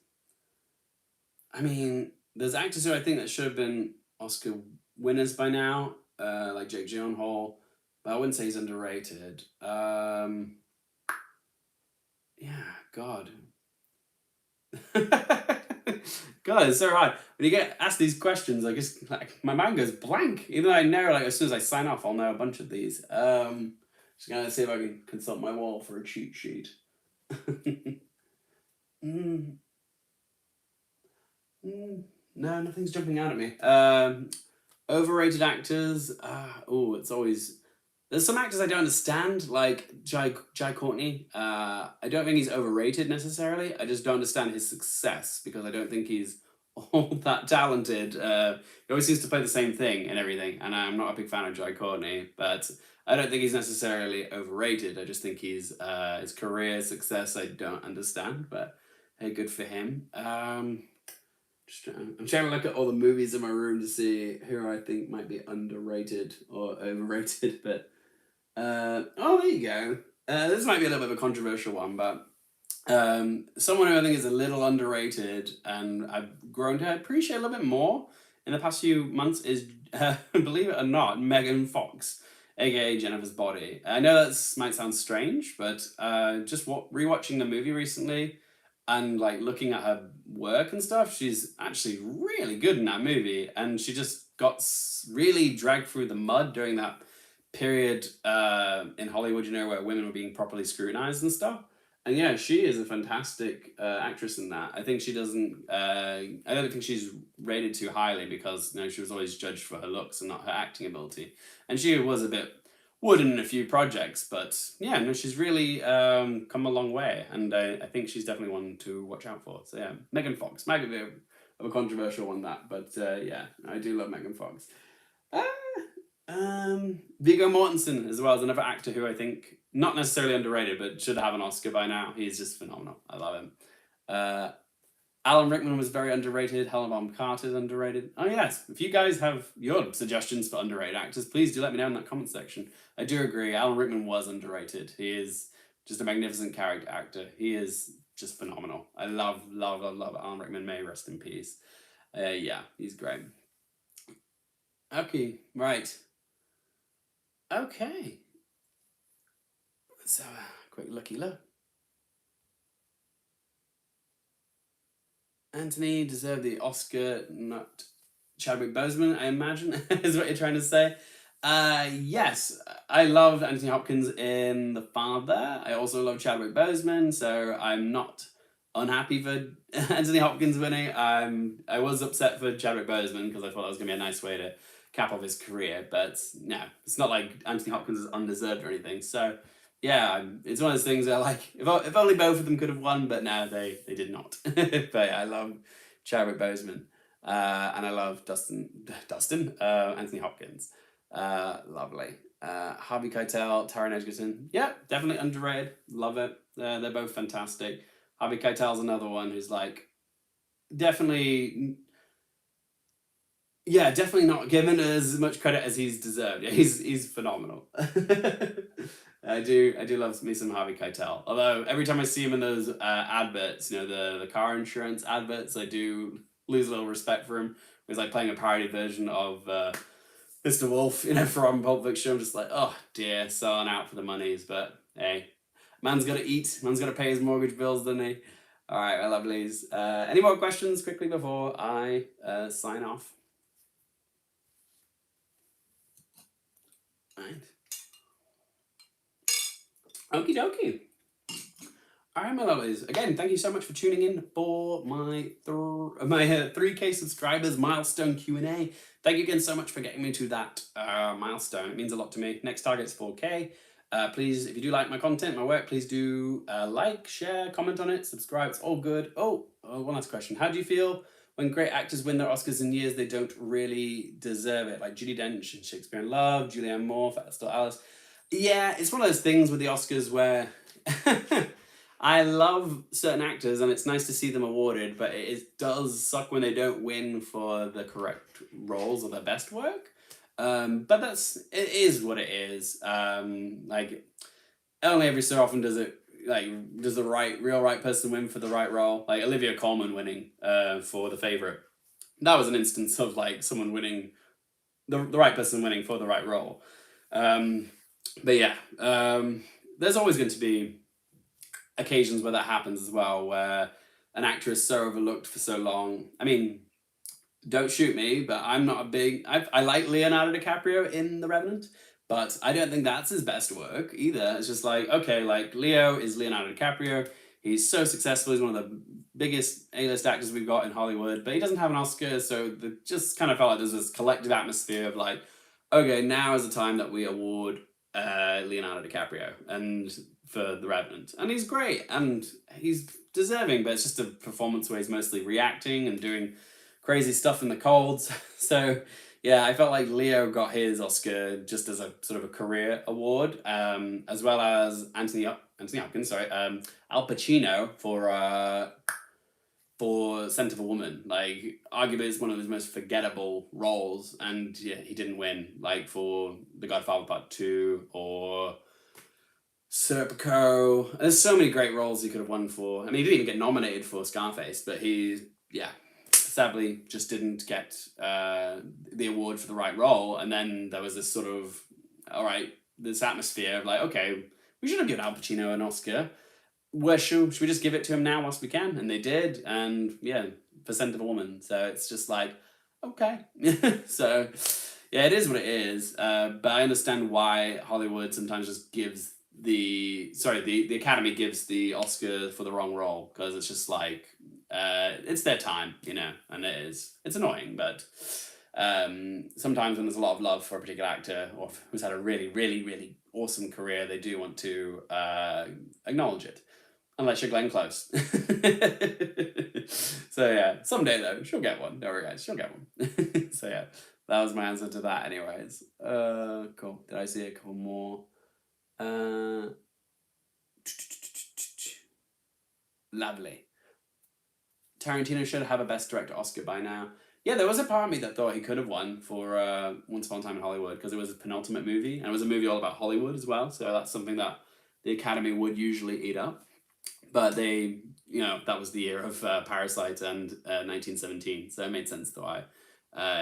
I mean, there's actors who I think that should have been Oscar winners by now, like Jake Gyllenhaal, but I wouldn't say he's underrated. Yeah, God. God, it's so hard. When you get asked these questions, I just like my mind goes blank. Even though I know, like as soon as I sign off, I'll know a bunch of these. Just gonna see if I can consult my wall for a cheat sheet. No, nothing's jumping out at me. Overrated actors. It's always there's some actors I don't understand, like Jai Courtney. I don't think he's overrated necessarily. I just don't understand his success because I don't think he's all that talented. He always seems to play the same thing and everything, and I'm not a big fan of Jai Courtney, but I don't think he's necessarily overrated. I just think he's his career success I don't understand, but hey, good for him. I'm trying to look at all the movies in my room to see who I think might be underrated or overrated, but there you go. This might be a little bit of a controversial one, but someone who I think is a little underrated and I've grown to appreciate a little bit more in the past few months is, believe it or not, Megan Fox, aka Jennifer's Body. I know that might sound strange, but just rewatching the movie recently and like looking at her work and stuff, she's actually really good in that movie, and she just got really dragged through the mud during that period in Hollywood, where women were being properly scrutinized and stuff. And yeah, she is a fantastic actress in that. I think she doesn't. I don't think she's rated too highly because she was always judged for her looks and not her acting ability. And she was a bit wooden in a few projects, but yeah, no, she's really come a long way, and I think she's definitely one to watch out for. So yeah, Megan Fox might be a bit of a controversial one that, but yeah, I do love Megan Fox. Viggo Mortensen as well as another actor who I think not necessarily underrated, but should have an Oscar by now. He's just phenomenal. I love him. Alan Rickman was very underrated. Helena Bonham Carter is underrated. Oh yes, if you guys have your suggestions for underrated actors, please do let me know in that comment section. I do agree, Alan Rickman was underrated. He is just a magnificent character actor. He is just phenomenal. I love Alan Rickman. May he rest in peace. Yeah, he's great. Okay, right. Okay. Let's have a quick looky look. Anthony deserved the Oscar, not Chadwick Boseman, I imagine, is what you're trying to say. Yes, I loved Anthony Hopkins in The Father. I also love Chadwick Boseman, so I'm not unhappy for Anthony Hopkins winning. I was upset for Chadwick Boseman because I thought that was going to be a nice way to cap off his career, but no, it's not like Anthony Hopkins is undeserved or anything. So yeah, it's one of those things where like if only both of them could have won, but no, they did not. But yeah, I love Chadwick Boseman, and I love Anthony Hopkins. Lovely. Harvey Keitel, Taron Egerton. Yeah, definitely underrated. Love it. They're both fantastic. Harvey Keitel's another one who's like definitely, yeah, definitely not given as much credit as he's deserved. Yeah, he's phenomenal. I do love me some Harvey Keitel. Although every time I see him in those adverts, the car insurance adverts, I do lose a little respect for him. He's like playing a parody version of Mr. Wolf, from Pulp Fiction. I'm just like, oh dear, selling out for the monies. But hey, man's got to eat. Man's got to pay his mortgage bills, doesn't he? All right, my lovelies. Any more questions quickly before I sign off? All right. Okie dokie. All right, my lovelies. Again, thank you so much for tuning in for my 3K subscribers milestone Q&A. Thank you again so much for getting me to that milestone. It means a lot to me. Next target's 4K. Please, if you do like my content, my work, please do like, share, comment on it, subscribe. It's all good. One last question. How do you feel when great actors win their Oscars in years they don't really deserve it? Like Judi Dench in Shakespeare in Love, Julianne Moore, Fat Still Alice. Yeah, it's one of those things with the Oscars where I love certain actors and it's nice to see them awarded, but it does suck when they don't win for the correct roles or their best work. But it is what it is. Like only every so often does the real right person win for the right role. Like Olivia Colman winning for The Favourite. That was an instance of like someone winning, the right person winning for the right role. But yeah, there's always going to be occasions where that happens as well, where an actor is so overlooked for so long. I mean, don't shoot me, but I'm not a big... I like Leonardo DiCaprio in The Revenant, but I don't think that's his best work either. It's just like, okay, like Leo is Leonardo DiCaprio. He's so successful. He's one of the biggest A-list actors we've got in Hollywood, but he doesn't have an Oscar, so it just kind of felt like there's this collective atmosphere of like, okay, now is the time that we award Leonardo DiCaprio and for The Revenant. And he's great, and he's deserving, but it's just a performance where he's mostly reacting and doing crazy stuff in the colds. So yeah, I felt like Leo got his Oscar just as a sort of a career award, as well as Anthony Hopkins, Al Pacino for Scent of a Woman. Like, arguably it's one of his most forgettable roles, and yeah, he didn't win, like for The Godfather Part 2 or Serpico. There's so many great roles he could have won for. I mean, he didn't even get nominated for Scarface, but sadly just didn't get the award for the right role. And then there was this sort of, this atmosphere of like, okay, we should have given Al Pacino an Oscar. Should we just give it to him now whilst we can? And they did, and yeah, for Scent of a Woman. So it's just like, okay. So yeah, it is what it is. But I understand why Hollywood sometimes just gives the Academy gives the Oscar for the wrong role, because it's just like, it's their time, and it's annoying, but sometimes when there's a lot of love for a particular actor or who's had a really, really, really awesome career, they do want to acknowledge it. Unless you're Glenn Close. So yeah, someday though, she'll get one. Don't worry guys, she'll get one. So yeah, that was my answer to that anyways. Cool. Did I see a couple more? Lovely. Tarantino should have a Best Director Oscar by now. Yeah, there was a part of me that thought he could have won for Once Upon a Time in Hollywood, because it was his penultimate movie, and it was a movie all about Hollywood as well, so that's something that the Academy would usually eat up. But they, that was the year of Parasite and 1917, so it made sense why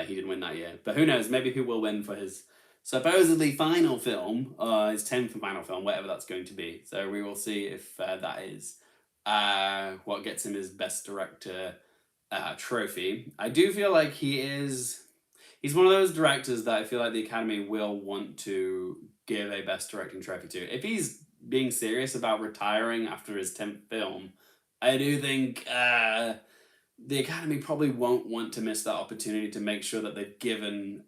he didn't win that year. But who knows, maybe he will win for his supposedly final film, his 10th final film, whatever that's going to be. So we will see if that is what gets him his Best Director trophy. I do feel like he's one of those directors that I feel like the Academy will want to give a Best Directing trophy to. If he's being serious about retiring after his 10th film, I do think the Academy probably won't want to miss that opportunity to make sure that they've given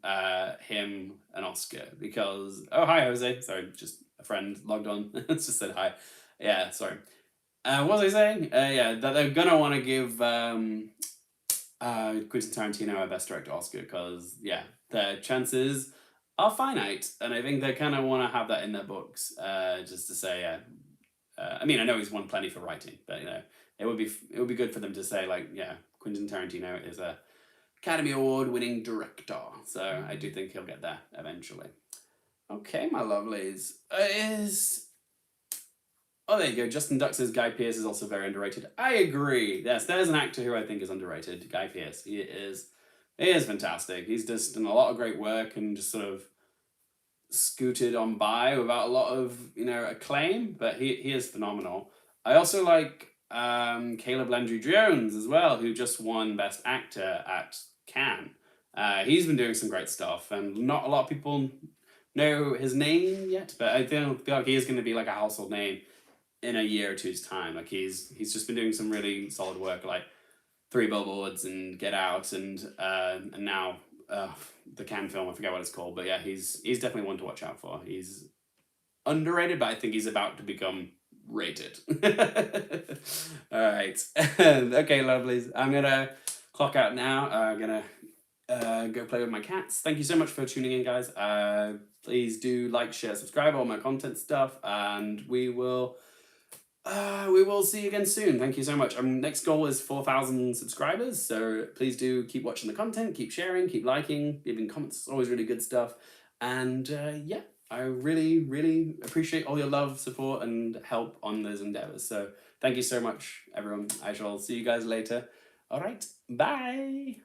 him an Oscar because oh hi Jose, sorry, just a friend logged on. It's just said hi. Yeah, sorry. What was I saying? Yeah, that they're gonna want to give Quentin Tarantino a Best Director Oscar because yeah, the chances are finite, and I think they kind of want to have that in their books, just to say, yeah. I mean, I know he's won plenty for writing, but you know, it would be good for them to say like, yeah, Quentin Tarantino is a Academy Award winning director, so I do think he'll get there eventually. Okay, my lovelies, is oh, there you go. Justin Duck says Guy Pearce is also very underrated. I agree. Yes, there's an actor who I think is underrated. Guy Pearce. He is fantastic. He's just done a lot of great work and just sort of scooted on by without a lot of acclaim. But he is phenomenal. I also like Caleb Landry Jones as well, who just won Best Actor at Cannes. He's been doing some great stuff, and not a lot of people know his name yet. But I feel like he is going to be like a household name in a year or two's time. Like he's just been doing some really solid work, like Three Billboards and Get Out, and now the Cannes film. I forget what it's called, but yeah, he's definitely one to watch out for. He's underrated, but I think he's about to become rated. All right, okay, lovelies. I'm gonna clock out now. I'm gonna go play with my cats. Thank you so much for tuning in, guys. Please do like, share, subscribe, all my content stuff, and we will see you again soon. Thank you so much. Next goal is 4,000 subscribers, so please do keep watching the content, keep sharing, keep liking, leaving comments. It's always really good stuff. And yeah, I really, really appreciate all your love, support, and help on those endeavors. So thank you so much, everyone. I shall see you guys later. All right, bye.